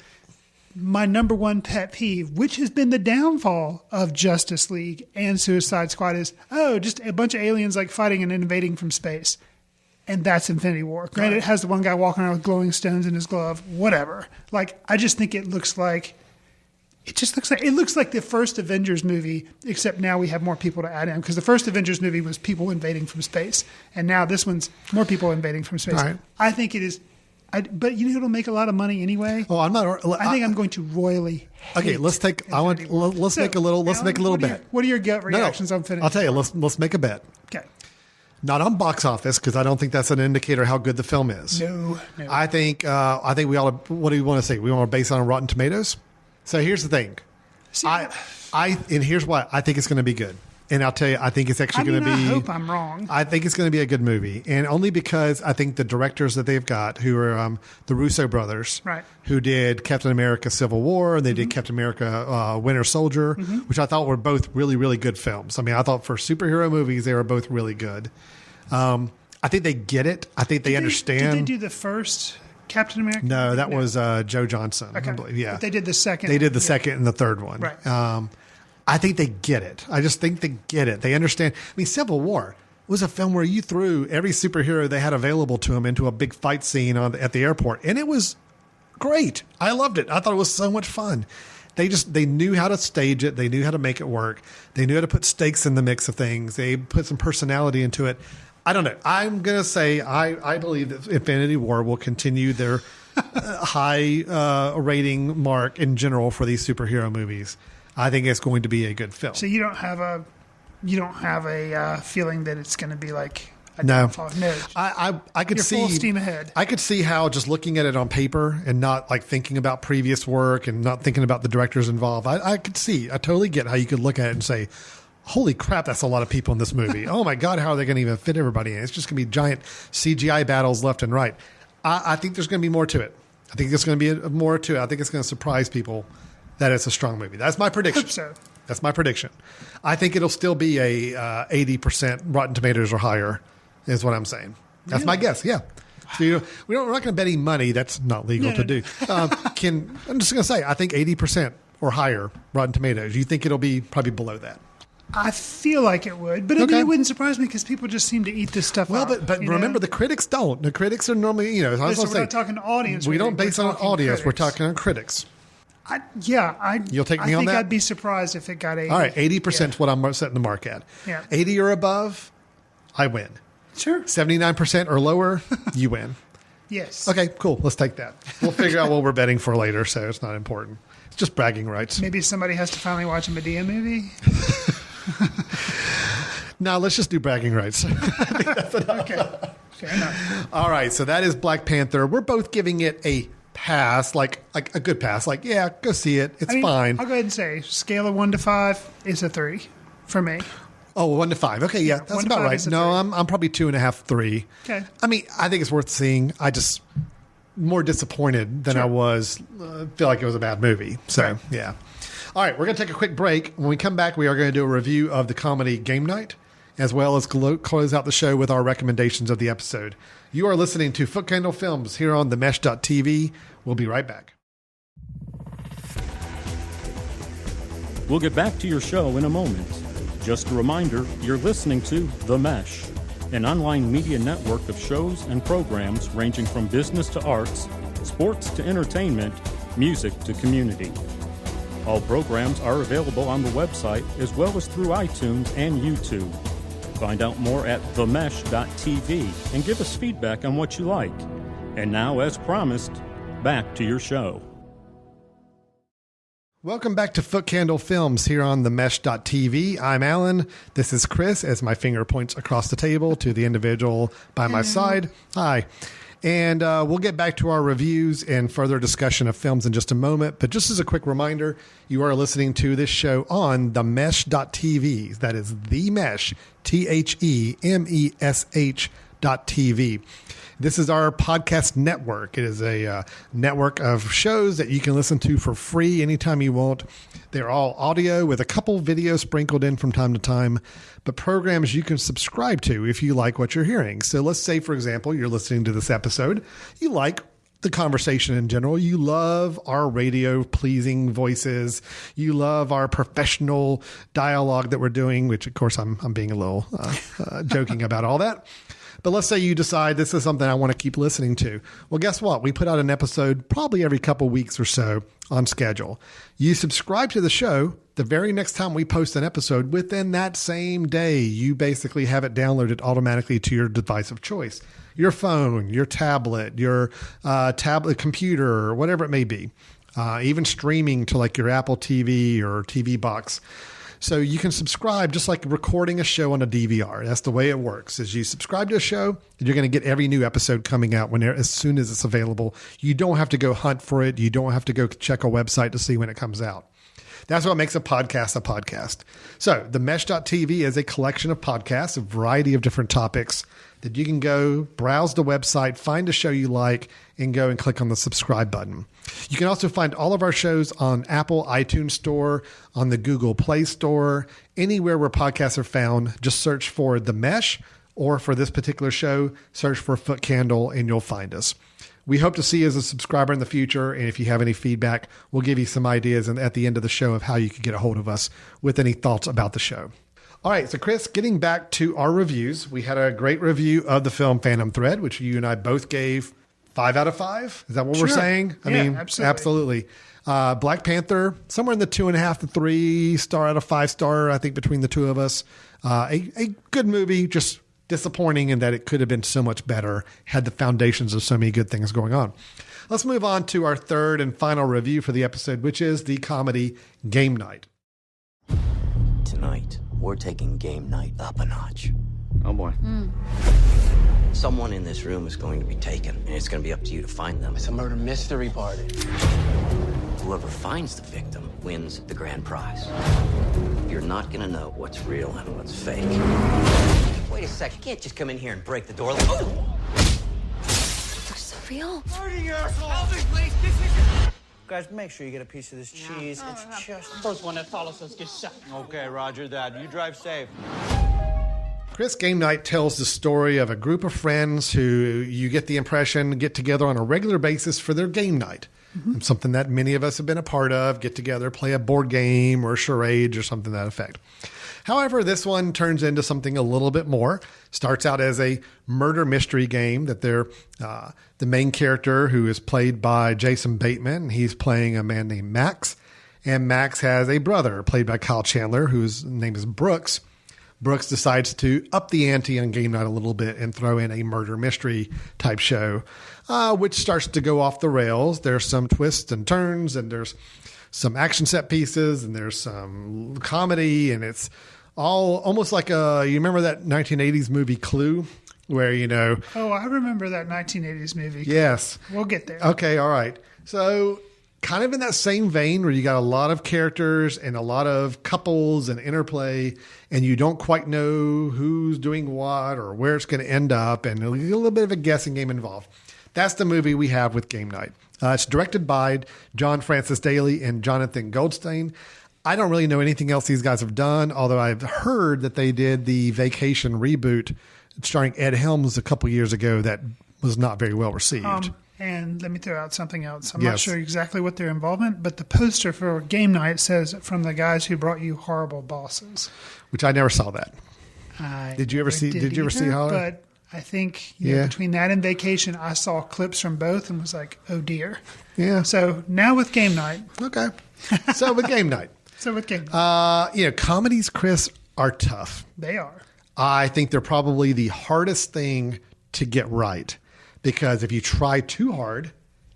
my number one pet peeve, which has been the downfall of Justice League and Suicide Squad, is, just a bunch of aliens like fighting and invading from space. And that's Infinity War. Granted, it has the one guy walking around with glowing stones in his glove, whatever. Like, I just think it looks like the first Avengers movie, except now we have more people to add in, because the first Avengers movie was people invading from space, and now this one's more people invading from space. Right. I think it is, but you know it'll make a lot of money anyway. Oh, I'm not. I think I'm going to royally. Okay, let's make a little bet. What are your gut reactions on Infinity? I'll tell you. Let's make a bet. Okay. Not on box office, because I don't think that's an indicator how good the film is. No. I think we ought to. What do you want to say? We want to base it on Rotten Tomatoes. So here's the thing. And here's why I think it's going to be good. And I'll tell you, I think it's actually going to be. I hope I'm wrong. I think it's going to be a good movie, and only because I think the directors that they've got, who are the Russo brothers, who did Captain America: Civil War, and they did Captain America: Winter Soldier, which I thought were both really, really good films. I mean, I thought for superhero movies they were both really good. I think they get it. I think they understand. Did they do the first Captain America? No, that was Joe Johnson. Okay. I believe. Yeah, but they did the second. They did the second and the third one. Right. I think they get it. I just think they get it. They understand. I mean, Civil War was a film where you threw every superhero they had available to them into a big fight scene at the airport, and it was great. I loved it. I thought it was so much fun. They knew how to stage it. They knew how to make it work. They knew how to put stakes in the mix of things. They put some personality into it. I don't know. I'm going to say I believe that Infinity War will continue their high rating mark in general for these superhero movies. I think it's going to be a good film. So you don't have a feeling that it's going to be like a no. downfall? No. I could You're see full steam ahead. I could see how, just looking at it on paper and not like thinking about previous work and not thinking about the directors involved, I totally get how you could look at it and say, holy crap, that's a lot of people in this movie. Oh my God, how are they going to even fit everybody in? It's just going to be giant CGI battles left and right. I think there's going to be more to it. I think there's going to be more to it. I think it's going to surprise people that it's a strong movie. That's my prediction. Hope so. That's my prediction. I think it'll still be a 80% Rotten Tomatoes or higher, is what I'm saying. That's my guess. Yeah. So we're not going to bet any money. That's not legal to do. I'm just going to say, I think 80% or higher Rotten Tomatoes. You think it'll be probably below that? I feel like it would, but Okay. it wouldn't surprise me because people just seem to eat this stuff Well, up. but remember, the critics don't. The critics are normally, I was So going to we're say, not talking audience. we don't rating, base we're it on talking audience. We're critics. talking on critics. You'll take me I on think that? I'd be surprised if it got 80. All right, 80% is what I'm setting the mark at. Yeah. 80 or above, I win. Sure. 79% or lower, you win. Yes. Okay, cool. Let's take that. We'll figure out what we're betting for later, so it's not important. It's just bragging rights. Maybe somebody has to finally watch a Medea movie. No, let's just do bragging rights. Okay. Fair enough. All right, so that is Black Panther. We're both giving it a pass, like a good pass. Like, yeah, go see it. It's fine. I'll go ahead and say scale of 1 to 5 is a 3 for me. Oh, 1 to 5. Okay, yeah, that's 1 to about 5 right. is a No, 3. I'm probably 2.5, 3. Okay. I mean, I think it's worth seeing. I just more disappointed than I was. Feel like it was a bad movie. So yeah. All right, we're going to take a quick break. When we come back, we are going to do a review of the comedy Game Night, as well as close out the show with our recommendations of the episode. You are listening to Footcandle Films here on themesh.tv. We'll be right back. We'll get back to your show in a moment. Just a reminder, you're listening to The Mesh, an online media network of shows and programs ranging from business to arts, sports to entertainment, music to community. All programs are available on the website as well as through iTunes and YouTube. Find out more at themesh.tv and give us feedback on what you like. And now, as promised, back to your show. Welcome back to Footcandle Films here on themesh.tv. I'm Alan. This is Chris, as my finger points across the table to the individual by my side. Hi. And we'll get back to our reviews and further discussion of films in just a moment. But just as a quick reminder, you are listening to this show on themesh.tv. That is The Mesh, TheMesh.tv. This is our podcast network. It is a network of shows that you can listen to for free anytime you want. They're all audio with a couple videos sprinkled in from time to time, but programs you can subscribe to if you like what you're hearing. So let's say, for example, you're listening to this episode. You like the conversation in general. You love our radio pleasing voices. You love our professional dialogue that we're doing, which of course I'm being a little joking about all that. But let's say you decide this is something I want to keep listening to. Well, guess what? We put out an episode probably every couple weeks or so on schedule. You subscribe to the show. The very next time we post an episode, within that same day, you basically have it downloaded automatically to your device of choice. Your phone, your tablet, your tablet computer, or whatever it may be. Even streaming to like your Apple TV or TV box. So you can subscribe just like recording a show on a DVR. That's the way it works. Is you subscribe to a show, you're going to get every new episode coming out as soon as it's available. You don't have to go hunt for it. You don't have to go check a website to see when it comes out. That's what makes a podcast. So the Mesh.tv is a collection of podcasts, a variety of different topics that you can go browse the website, find a show you like, and go and click on the subscribe button. You can also find all of our shows on Apple iTunes Store, on the Google Play Store, anywhere where podcasts are found. Just search for The Mesh, or for this particular show, search for Footcandle, and you'll find us. We hope to see you as a subscriber in the future, and if you have any feedback, we'll give you some ideas at the end of the show of how you can get a hold of us with any thoughts about the show. All right, so Chris, getting back to our reviews, we had a great review of the film Phantom Thread, which you and I both gave 5 out of 5. Is that what we're saying? I mean, absolutely. Black Panther, somewhere in the 2.5 to 3 star out of 5 star, I think, between the two of us. A good movie, just disappointing in that it could have been so much better had the foundations of so many good things going on. Let's move on to our third and final review for the episode, which is the comedy Game Night. Tonight, we're taking Game Night up a notch. Oh boy. Someone in this room is going to be taken, and it's going to be up to you to find them. It's a murder mystery party. Whoever finds the victim wins the grand prize. You're not going to know what's real and what's fake. Wait a sec, you can't just come in here and break the door. Oh! Looks so real. Help me, please. This is... Guys, make sure you get a piece of this cheese. It's just... First one that follows us gets shot. Okay, roger that. You drive safe. Chris, Game Night tells the story of a group of friends who you get the impression get together on a regular basis for their game night. Mm-hmm. Something that many of us have been a part of, get together, play a board game or charades or something to that effect. However, this one turns into something a little bit more. Starts out as a murder mystery game that they're the main character, who is played by Jason Bateman. He's playing a man named Max. And Max has a brother played by Kyle Chandler, whose name is Brooks. Brooks decides to up the ante on game night a little bit and throw in a murder mystery type show, which starts to go off the rails. There's some twists and turns, and there's some action set pieces, and there's some comedy, and it's all almost like you remember that 1980s movie Clue, where, you know. Oh, I remember that 1980s movie. Yes. We'll get there. Okay. All right. So kind of in that same vein where you got a lot of characters and a lot of couples and interplay, and you don't quite know who's doing what or where it's going to end up, and a little bit of a guessing game involved. That's the movie we have with Game Night. It's directed by John Francis Daly and Jonathan Goldstein. I don't really know anything else these guys have done, although I've heard that they did the Vacation reboot starring Ed Helms a couple years ago that was not very well received. And let me throw out something else. I'm not sure exactly what their involvement, but the poster for Game Night says, "From the guys who brought you horrible bosses," which I never saw that. Did you ever see? Did you ever see Holler? But I think between that and Vacation, I saw clips from both and was like, "Oh dear." Yeah. So now with Game Night. Okay. So with Game Night. Comedies, Chris, are tough. They are. I think they're probably the hardest thing to get right, because if you try too hard,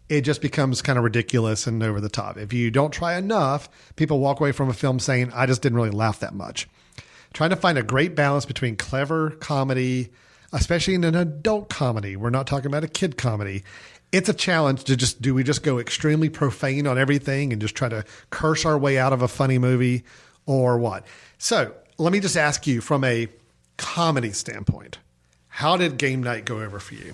it just becomes kind of ridiculous and over the top. If you don't try enough, people walk away from a film saying, I just didn't really laugh that much. Trying to find a great balance between clever comedy, especially in an adult comedy. We're not talking about a kid comedy. It's a challenge to do we just go extremely profane on everything and just try to curse our way out of a funny movie, or what? So let me just ask you, from a comedy standpoint, how did Game Night go over for you?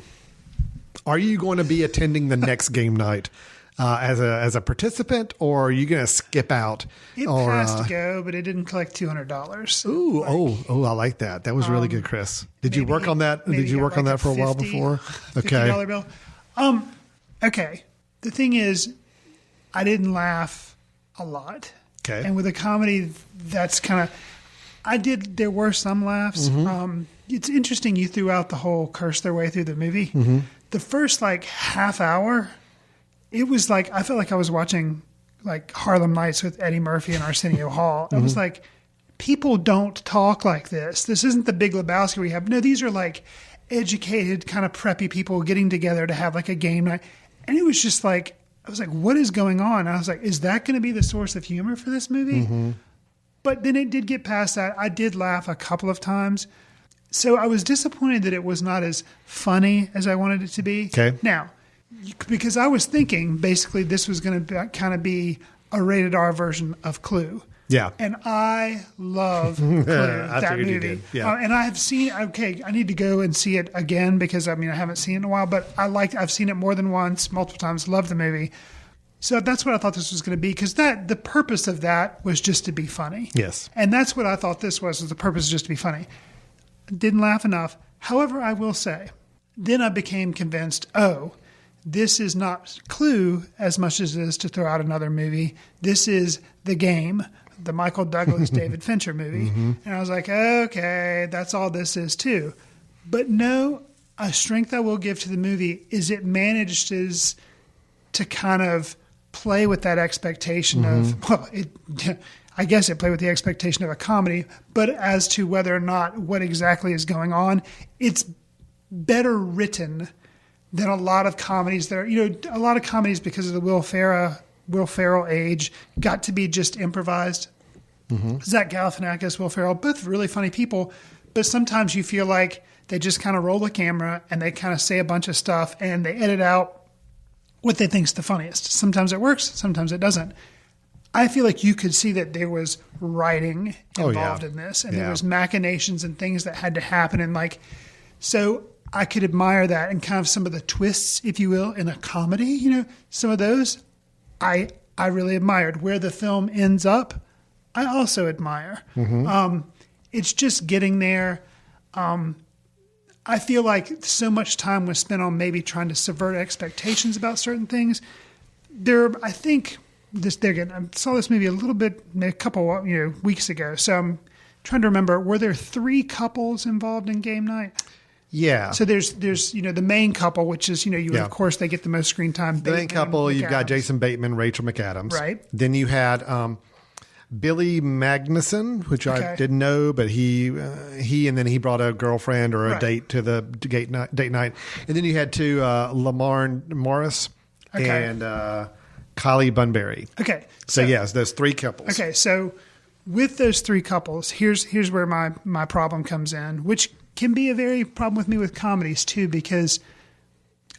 Are you going to be attending the next Game Night as a participant, or are you going to skip out? It passed to go, but it didn't collect $200. Ooh, I like that. That was really good, Chris. Did you work on that? Did you work on that for a while before? Okay. $50 bill. Okay. The thing is, I didn't laugh a lot. Okay. And with a comedy, that's kind of, there were some laughs. Mm-hmm. It's interesting you threw out the whole curse their way through the movie. Mm-hmm. The first half hour, it was like, I felt like I was watching Harlem Nights with Eddie Murphy and Arsenio Hall. Mm-hmm. I was like, people don't talk like this. This isn't the Big Lebowski we have. No, these are educated, kind of preppy people getting together to have a game night. And it was just I was like, what is going on? And I was like, is that going to be the source of humor for this movie? Mm-hmm. But then it did get past that. I did laugh a couple of times. So I was disappointed that it was not as funny as I wanted it to be. Okay. Now, because I was thinking basically this was going to kind of be a rated R version of Clue. Yeah. And I love Clue, that movie. You did. Yeah. And I have seen, I need to go and see it again because, I haven't seen it in a while, but I've seen it more than once, multiple times, love the movie. So that's what I thought this was going to be, because the purpose of that was just to be funny. Yes. And that's what I thought this was the purpose, just to be funny. Didn't laugh enough. However, I will say, then I became convinced, this is not Clue as much as it is to throw out another movie. This is The Game, the Michael Douglas, David Fincher movie. Mm-hmm. And I was like, okay, that's all this is too. But no, a strength I will give to the movie is it manages to kind of play with that expectation of, I guess it played with the expectation of a comedy, but as to whether or not what exactly is going on, it's better written than a lot of comedies that are, a lot of comedies, because of the Will Ferrell age, got to be just improvised. Mm-hmm. Zach Galifianakis, Will Ferrell, both really funny people, but sometimes you feel like they just kind of roll the camera and they kind of say a bunch of stuff and they edit out what they think's the funniest. Sometimes it works, sometimes it doesn't. I feel like you could see that there was writing involved in this, and there was machinations and things that had to happen, and so I could admire that, and kind of some of the twists, if you will, in a comedy. Some of those I really admired. Where the film ends up, I also admire. It's just getting there. I feel like so much time was spent on maybe trying to subvert expectations about certain things. I think again, I saw this movie a couple weeks ago. So I'm trying to remember, were there 3 couples involved in game night? Yeah. So there's the main couple, which is, of course they get the most screen time. The main couple, you've got Jason Bateman, Rachel McAdams. Right. Then you had Billy Magnuson, which I didn't know, but he and then he brought a girlfriend or a date to the date night. And then you had 2 Lamar Morris and Kylie Bunbury. Okay. So yes, those 3 couples. Okay, so with those 3 couples, here's where my problem comes in, which can be a very problem with me with comedies too, because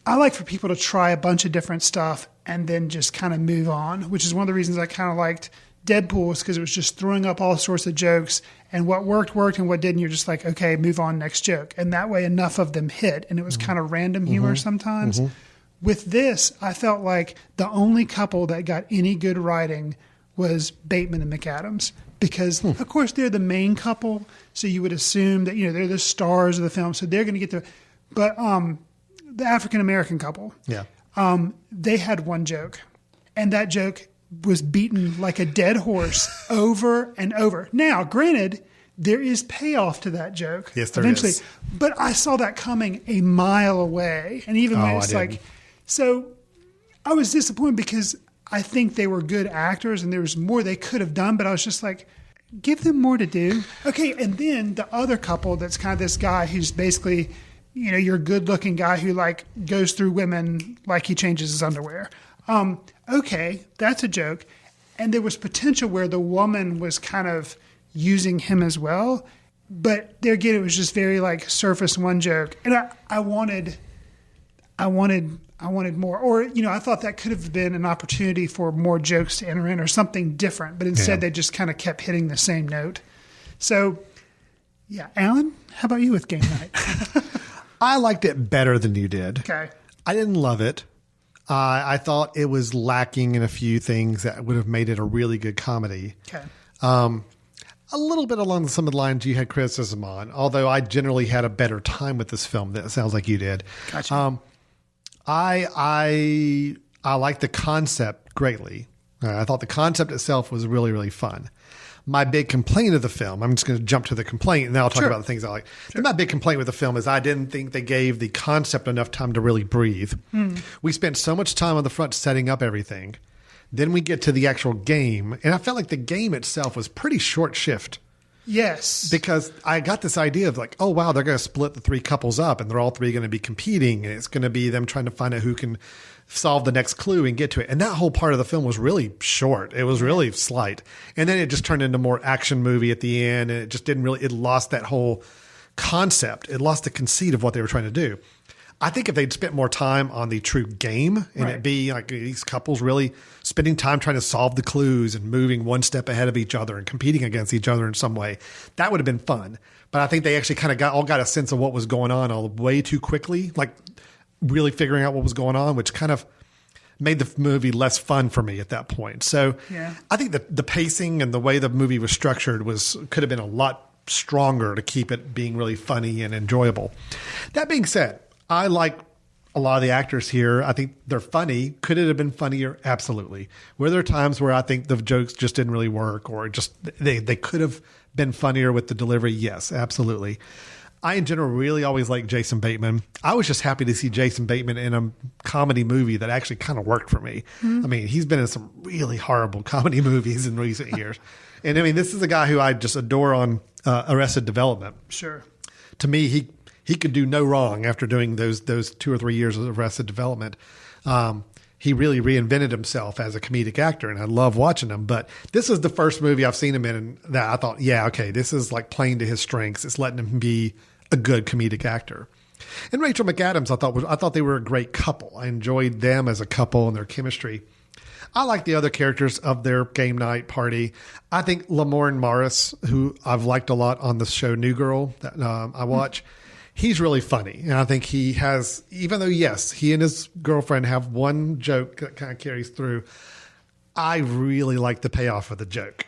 I like for people to try a bunch of different stuff and then just kind of move on, which is one of the reasons I kind of liked Deadpool, was because it was just throwing up all sorts of jokes, and what worked and what didn't, you're just like, okay, move on, next joke. And that way enough of them hit, and it was kind of random humor sometimes. With this, I felt like the only couple that got any good writing was Bateman and McAdams, because of course they're the main couple, so you would assume that they're the stars of the film, so they're going to get the. But the African American couple, they had one joke, and that joke was beaten like a dead horse over and over. Now, granted, there is payoff to that joke. Yes, there eventually, is. But I saw that coming a mile away, and even when it's like, so I was disappointed because I think they were good actors and there was more they could have done, but I was just like, give them more to do. Okay, and then the other couple that's kind of this guy who's basically, your good-looking guy who like goes through women like he changes his underwear. Okay, that's a joke. And there was potential where the woman was kind of using him as well. But there again, it was just very like surface one joke. And I wanted more. Or, I thought that could have been an opportunity for more jokes to enter in or something different. But instead, they just kind of kept hitting the same note. So, yeah. Alan, how about you with game night? I liked it better than you did. Okay. I didn't love it. I thought it was lacking in a few things that would have made it a really good comedy. Okay. A little bit along some of the lines you had criticism on, although I generally had a better time with this film. That sounds like you did. Gotcha. I like the concept greatly. I thought the concept itself was really, really fun. My big complaint of the film, I'm just going to jump to the complaint and then I'll talk about the things I like. My big complaint with the film is I didn't think they gave the concept enough time to really breathe. We spent so much time on the front setting up everything. Then we get to the actual game, and I felt like the game itself was pretty short shift. Yes. Because I got this idea of like, oh, wow, they're going to split the 3 couples up, and they're all 3 going to be competing, and it's going to be them trying to find out who can solve the next clue and get to it. And that whole part of the film was really short. It was really slight. And then it just turned into more action movie at the end, and it just didn't really – it lost that whole concept. It lost the conceit of what they were trying to do. I think if they'd spent more time on the true game and it be like these couples really spending time trying to solve the clues and moving one step ahead of each other and competing against each other in some way, that would have been fun. But I think they actually kind of got a sense of what was going on all way too quickly, like really figuring out what was going on, which kind of made the movie less fun for me at that point. So I think that the pacing and the way the movie was structured could have been a lot stronger to keep it being really funny and enjoyable. That being said, I like a lot of the actors here. I think they're funny. Could it have been funnier? Absolutely. Were there times where I think the jokes just didn't really work or just they could have been funnier with the delivery? Yes, absolutely. I, in general, really always like Jason Bateman. I was just happy to see Jason Bateman in a comedy movie that actually kind of worked for me. I mean, he's been in some really horrible comedy movies in recent years. And I mean, this is a guy who I just adore on Arrested Development. Sure. To me, he could do no wrong after doing those 2 or 3 years of Arrested Development. He really reinvented himself as a comedic actor, and I love watching him. But this is the first movie I've seen him in that I thought, yeah, okay, this is like playing to his strengths. It's letting him be a good comedic actor. And Rachel McAdams, I thought they were a great couple. I enjoyed them as a couple and their chemistry. I like the other characters of their game night party. I think Lamorne Morris, who I've liked a lot on the show New Girl that I watch, he's really funny. And I think he has, even though, yes, he and his girlfriend have one joke that kind of carries through, I really like the payoff of the joke.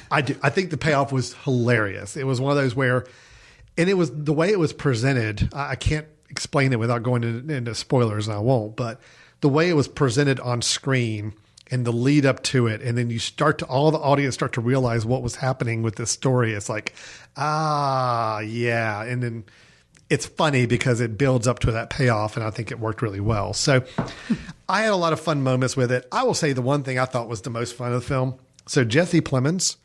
I do. I think the payoff was hilarious. It was one of those where, and it was the way it was presented. I can't explain it without going into spoilers, and I won't, but the way it was presented on screen and the lead up to it. And then all the audience start to realize what was happening with this story. It's like, yeah. And then it's funny because it builds up to that payoff, and I think it worked really well. So I had a lot of fun moments with it. I will say the one thing I thought was the most fun of the film. So Jesse Plemons,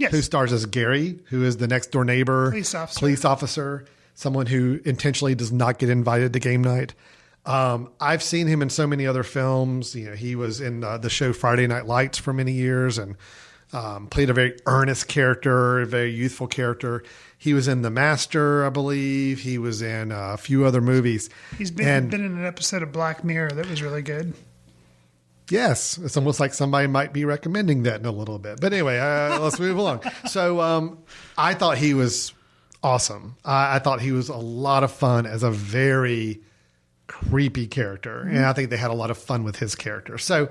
who stars as Gary, who is the next door neighbor, police officer, someone who intentionally does not get invited to game night. I've seen him in so many other films. You know, he was in the show Friday Night Lights for many years and played a very earnest character, a very youthful character. He was in The Master, I believe. He was in a few other movies. He's been in an episode of Black Mirror that was really good. Yes, it's almost like somebody might be recommending that in a little bit. But anyway, let's move along. So I thought he was awesome. I thought he was a lot of fun as a very creepy character. And I think they had a lot of fun with his character. So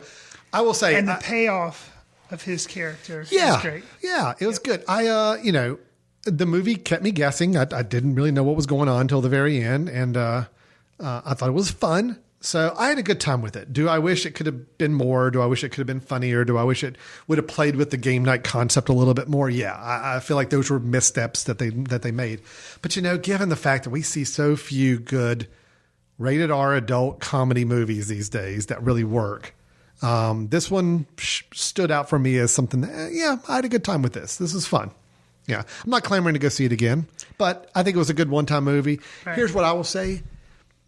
I will say... And the payoff of his character was great. Yeah, it was good. The movie kept me guessing. I didn't really know what was going on until the very end. And I thought it was fun. So I had a good time with it. Do I wish it could have been more? Do I wish it could have been funnier? Do I wish it would have played with the game night concept a little bit more? Yeah, I feel like those were missteps that they made. But, given the fact that we see so few good rated R adult comedy movies these days that really work, this one stood out for me as something that, I had a good time with this. This is fun. Yeah, I'm not clamoring to go see it again, but I think it was a good one-time movie. Right. Here's what I will say.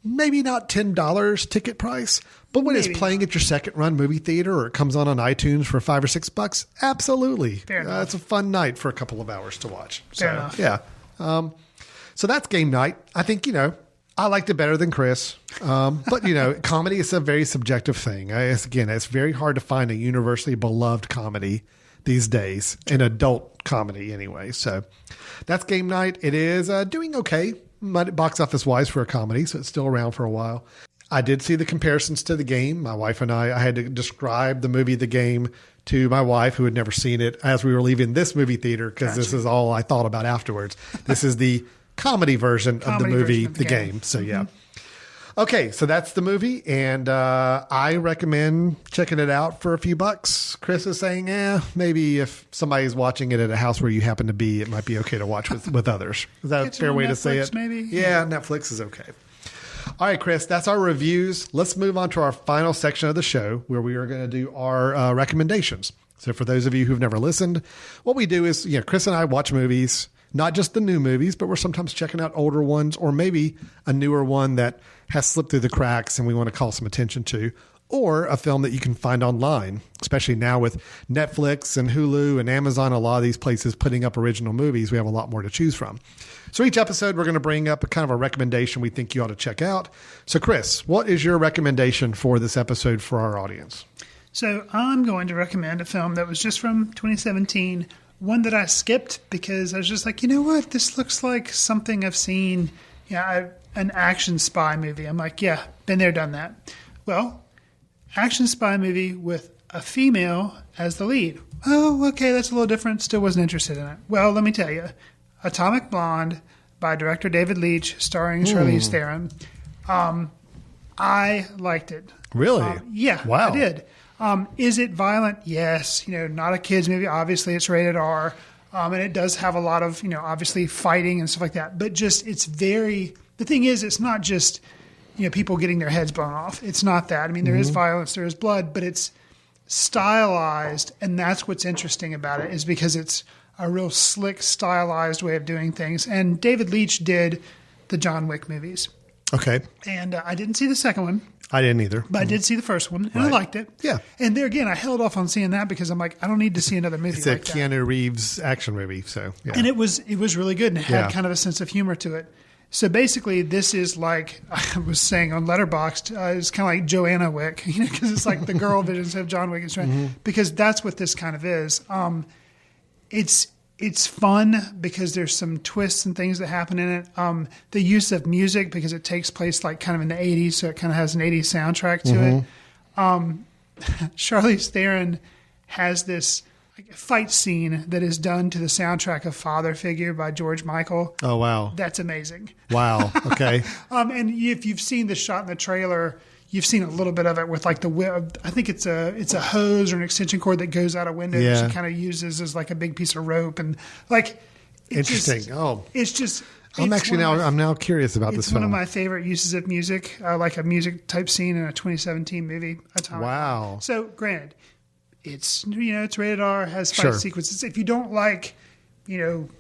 Maybe not $10 ticket price, but when it's playing at your second run movie theater or it comes on iTunes for $5 or $6, absolutely. Fair enough. It's a fun night for a couple of hours to watch. Fair enough. Yeah. So that's game night. I think, I liked it better than Chris. But, comedy is a very subjective thing. It's very hard to find a universally beloved comedy these days, an adult comedy anyway. So that's game night. It is doing okay. Box office wise for a comedy, so it's still around for a while. I did see the comparisons to The Game. My wife and I had to describe the movie The Game to my wife, who had never seen it, as we were leaving this movie theater, because this is all I thought about afterwards. This is the comedy version of the movie The Game. So yeah. Okay, so that's the movie, and I recommend checking it out for a few bucks. Chris is saying, maybe if somebody's watching it at a house where you happen to be, it might be okay to watch with others. Is that a fair way to say it? Maybe? Yeah, Netflix is okay. All right, Chris, that's our reviews. Let's move on to our final section of the show, where we are going to do our recommendations. So for those of you who've never listened, what we do is, Chris and I watch movies, not just the new movies, but we're sometimes checking out older ones, or maybe a newer one that has slipped through the cracks and we want to call some attention to, or a film that you can find online, especially now with Netflix and Hulu and Amazon, a lot of these places putting up original movies. We have a lot more to choose from. So each episode, we're going to bring up a kind of a recommendation we think you ought to check out. So Chris, what is your recommendation for this episode for our audience? So I'm going to recommend a film that was just from 2017, one that I skipped because I was just like, you know what? This looks like something I've seen, an action spy movie. I'm like, yeah, been there, done that. Well, action spy movie with a female as the lead. Oh, okay, that's a little different. Still wasn't interested in it. Well, let me tell you, Atomic Blonde by director David Leitch, starring Charlize Theron. I liked it. Really? Yeah, wow. I did. Is it violent? Yes. Not a kid's movie. Obviously, it's rated R. And it does have a lot of, obviously fighting and stuff like that. But just, the thing is, it's not just, people getting their heads blown off. It's not that. I mean, there is violence, there is blood, but it's stylized. And that's what's interesting about it, is because it's a real slick, stylized way of doing things. And David Leitch did the John Wick movies. Okay. And I didn't see the second one. I didn't either. But I did see the first one, and I liked it. Yeah. And there again, I held off on seeing that because I'm like, I don't need to see another movie it's like that. It's a Keanu Reeves action movie, so yeah. And it was really good, and it had kind of a sense of humor to it. So basically, this is like I was saying on Letterboxd, it's kind of like Joanna Wick, because it's like the girl visions of John Wick, because that's what this kind of is. It's fun because there's some twists and things that happen in it. The use of music, because it takes place like kind of in the 80s, so it kind of has an 80s soundtrack to it. Charlize Theron has this fight scene that is done to the soundtrack of Father Figure by George Michael. Oh, wow. That's amazing. Wow. Okay. And if you've seen the shot in the trailer, you've seen a little bit of it with like I think it's a hose or an extension cord that goes out a window that she kind of uses as like a big piece of rope, and like interesting. I'm now curious about this film. It's one of my favorite uses of music, like a music type scene in a 2017 movie. Wow. So granted, it's rated R, has fight sequences. If you don't like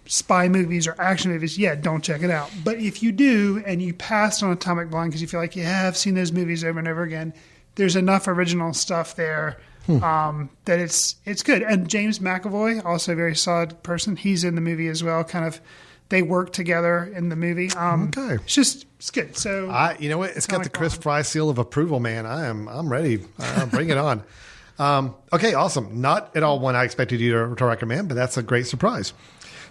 spy movies or action movies, don't check it out. But if you do, and you passed on Atomic Blonde because you feel like I've seen those movies over and over again, there's enough original stuff there that it's good. And James McAvoy, also a very solid person, he's in the movie as well. Kind of, they work together in the movie. It's good. So you know what? It's got the Chris Fry seal of approval, man. I'm ready. Bring it on. Okay, awesome. Not at all one I expected you to recommend, but that's a great surprise.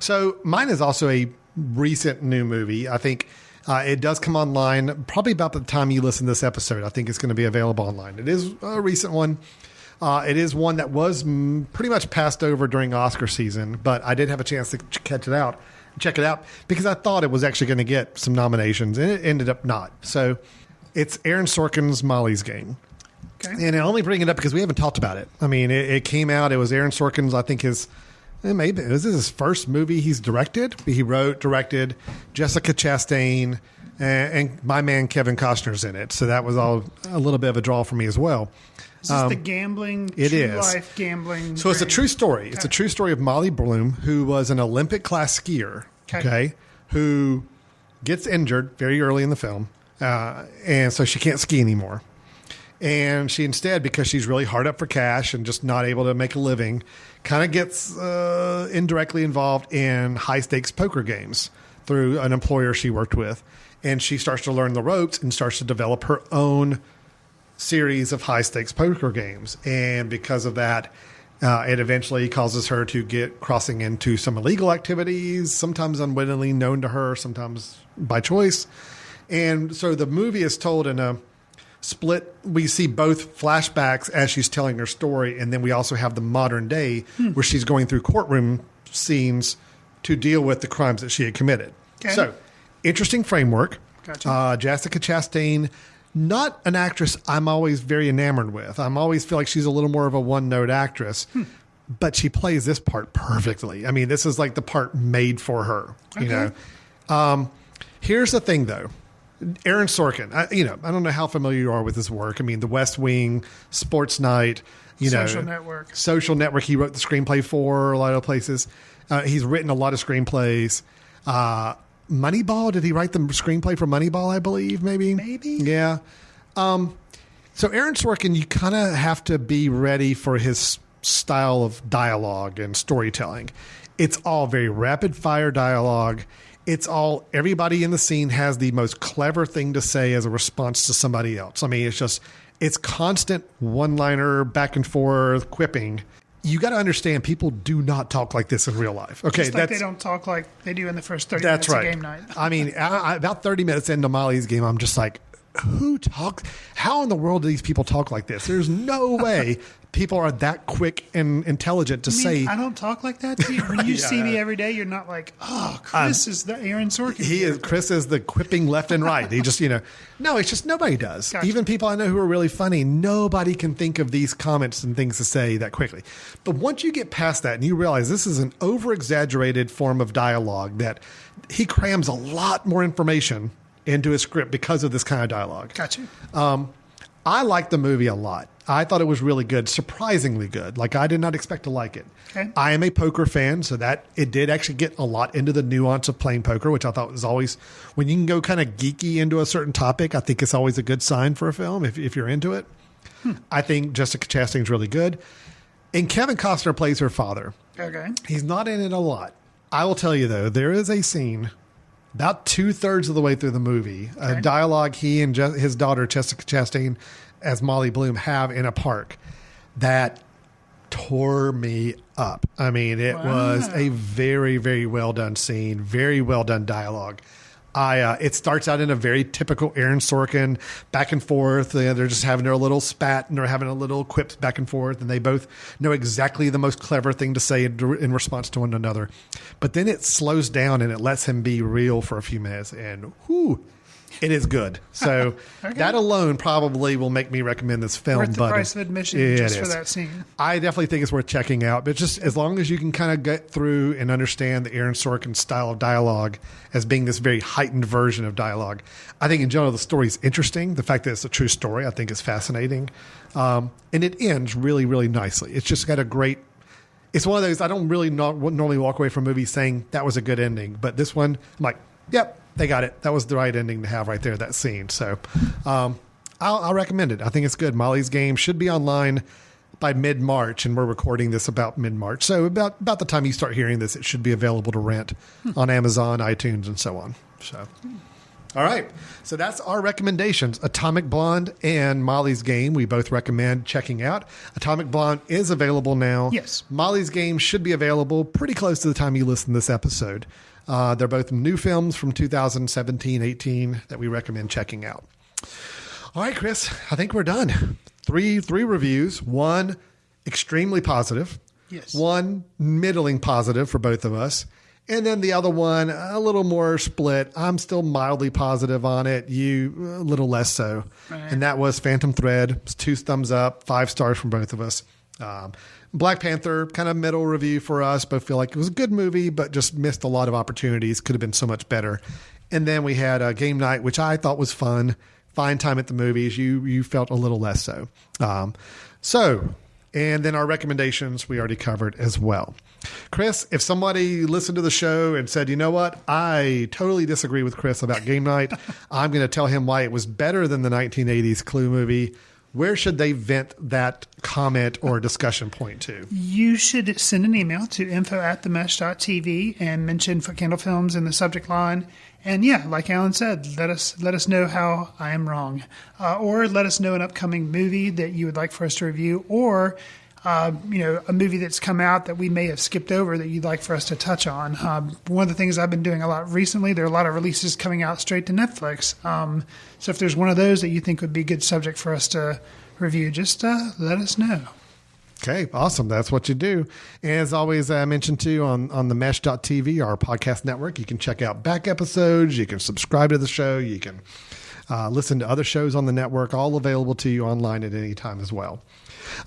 So mine is also a recent new movie. I think it does come online probably about the time you listen to this episode. I think it's going to be available online. It is a recent one. It is one that was pretty much passed over during Oscar season, but I did have a chance to check it out because I thought it was actually going to get some nominations, and it ended up not. So it's Aaron Sorkin's Molly's Game. Okay. And I only bring it up because we haven't talked about it. I mean, it came out. It was Aaron Sorkin's, I think this is his first movie he's directed. He wrote, directed. Jessica Chastain and my man Kevin Costner's in it. So that was all a little bit of a draw for me as well. Is this the gambling, life gambling? So it's a true story. Okay. It's a true story of Molly Bloom, who was an Olympic class skier, who gets injured very early in the film. And so she can't ski anymore. And she instead, because she's really hard up for cash and just not able to make a living, kind of gets indirectly involved in high-stakes poker games through an employer she worked with. And she starts to learn the ropes and starts to develop her own series of high-stakes poker games. And because of that, it eventually causes her to get crossing into some illegal activities, sometimes unwittingly known to her, sometimes by choice. And so the movie is told in a split. We see both flashbacks as she's telling her story, and then we also have the modern day where she's going through courtroom scenes to deal with the crimes that she had committed. Okay. So, interesting framework. Gotcha. Jessica Chastain, not an actress I'm always very enamored with. I'm always feel like she's a little more of a one-note actress, but she plays this part perfectly. I mean, this is like the part made for her. Okay. Here's the thing, though. Aaron Sorkin, I don't know how familiar you are with his work. I mean, The West Wing, Sports Night, Social Network. He wrote the screenplay for a lot of places. He's written a lot of screenplays. Moneyball, did he write the screenplay for Moneyball, I believe, maybe? Yeah. So Aaron Sorkin, you kind of have to be ready for his style of dialogue and storytelling. It's all very rapid fire dialogue. It's all, everybody in the scene has the most clever thing to say as a response to somebody else. I mean, it's constant one-liner, back and forth, quipping. You got to understand, people do not talk like this in real life. Okay, just like they don't talk like they do in the first 30 minutes of game night. I mean, about 30 minutes into Molly's Game, I'm just like, who talks? How in the world do these people talk like this? There's no way people are that quick and intelligent to say. I don't talk like that to you. When you see me every day, you're not like, oh, Chris is the Aaron Sorkin. Chris is the quipping left and right. He just, no, it's just nobody does. Gotcha. Even people I know who are really funny, nobody can think of these comments and things to say that quickly. But once you get past that and you realize this is an over-exaggerated form of dialogue, that he crams a lot more information into his script because of this kind of dialogue. Gotcha. I liked the movie a lot. I thought it was really good, surprisingly good. Like, I did not expect to like it. Okay. I am a poker fan, so that it did actually get a lot into the nuance of playing poker, which I thought was always, when you can go kind of geeky into a certain topic, I think it's always a good sign for a film if you're into it. I think Jessica Chastain's really good. And Kevin Costner plays her father. Okay. He's not in it a lot. I will tell you, though, there is a scene about 2/3 of the way through the movie, a dialogue he and his daughter, Jessica Chastain, as Molly Bloom, have in a park that tore me up. I mean, it was a very, very well done scene, very well done dialogue. It starts out in a very typical Aaron Sorkin back and forth. They're just having their little spat and they're having a little quips back and forth, and they both know exactly the most clever thing to say in response to one another. But then it slows down and it lets him be real for a few minutes, and whew, it is good. So that alone probably will make me recommend this film. Worth the price of admission just for that scene. I definitely think it's worth checking out. But just as long as you can kind of get through and understand the Aaron Sorkin style of dialogue as being this very heightened version of dialogue, I think in general the story is interesting. The fact that it's a true story, I think, is fascinating. And it ends really, really nicely. It's just got a great... It's one of those, I don't really normally walk away from movies saying that was a good ending. But this one, I'm like, yep. They got it. That was the right ending to have right there, that scene. So I'll recommend it. I think it's good. Molly's Game should be online by mid-March, and we're recording this about mid-March. So about the time you start hearing this, it should be available to rent on Amazon, iTunes, and so on. So, all right. So that's our recommendations. Atomic Blonde and Molly's Game, we both recommend checking out. Atomic Blonde is available now. Yes. Molly's Game should be available pretty close to the time you listen to this episode. They're both new films from 2017-18 that we recommend checking out. All right, Chris, I think we're done. Three reviews. One extremely positive. Yes. One middling positive for both of us. And then the other one, a little more split. I'm still mildly positive on it. You, a little less so. Right. And that was Phantom Thread. It's 2 thumbs up, 5 stars from both of us. Black Panther, kind of middle review for us, but feel like it was a good movie, but just missed a lot of opportunities. Could have been so much better. And then we had Game Night, which I thought was fun. Fine time at the movies. You felt a little less so. And then our recommendations we already covered as well. Chris, if somebody listened to the show and said, you know what, I totally disagree with Chris about Game Night, I'm going to tell him why it was better than the 1980s Clue movie. Where should they vent that comment or discussion point to? You should send an email to info@themesh.tv and mention Footcandle Films in the subject line. And yeah, like Alan said, let us know how I am wrong. Or let us know an upcoming movie that you would like for us to review, or a movie that's come out that we may have skipped over that you'd like for us to touch on. One of the things I've been doing a lot recently, there are a lot of releases coming out straight to Netflix. So if there's one of those that you think would be a good subject for us to review, just let us know. Okay, awesome. That's what you do. And as always, I mentioned too on the mesh.tv, our podcast network, you can check out back episodes. You can subscribe to the show. You can listen to other shows on the network, all available to you online at any time as well.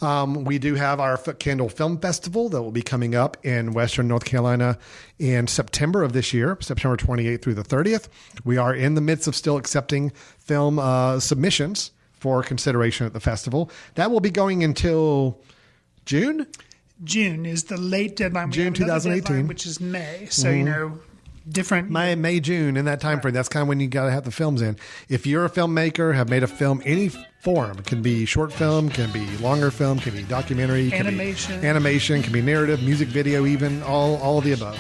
We do have our Footcandle Film Festival that will be coming up in Western North Carolina in September of this year, September 28th through the 30th. We are in the midst of still accepting film submissions for consideration at the festival. That will be going until June? June is the late deadline. June 2018. Deadline, which is May. So, different. May, June, in that time frame. That's kind of when you got to have the films in. If you're a filmmaker, have made a film, any form, it can be short film, can be longer film, can be documentary, animation, can be narrative, music video, even all of the above.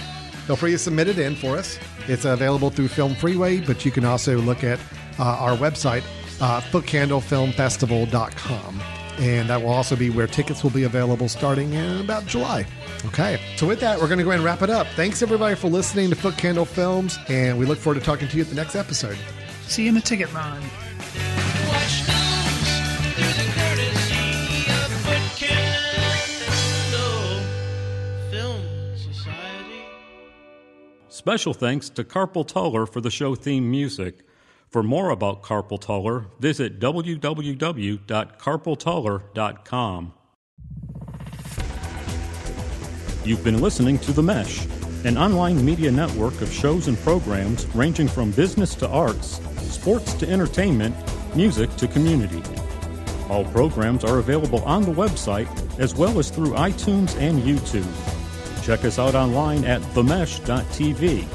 Feel free to submit it in for us. It's available through Film Freeway, but you can also look at our website, footcandlefilmfestival.com. And that will also be where tickets will be available starting in about July. Okay. So with that, we're going to go ahead and wrap it up. Thanks, everybody, for listening to Footcandle Films, and we look forward to talking to you at the next episode. See you in the ticket line. Watch news through the courtesy of Footcandle Film Society. Special thanks to Carpal Tuller for the show theme music. For more about Carpal Tuller, visit www.carpaltuller.com. You've been listening to The Mesh, an online media network of shows and programs ranging from business to arts, sports to entertainment, music to community. All programs are available on the website as well as through iTunes and YouTube. Check us out online at themesh.tv.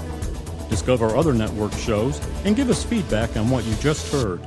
Discover other network shows and give us feedback on what you just heard.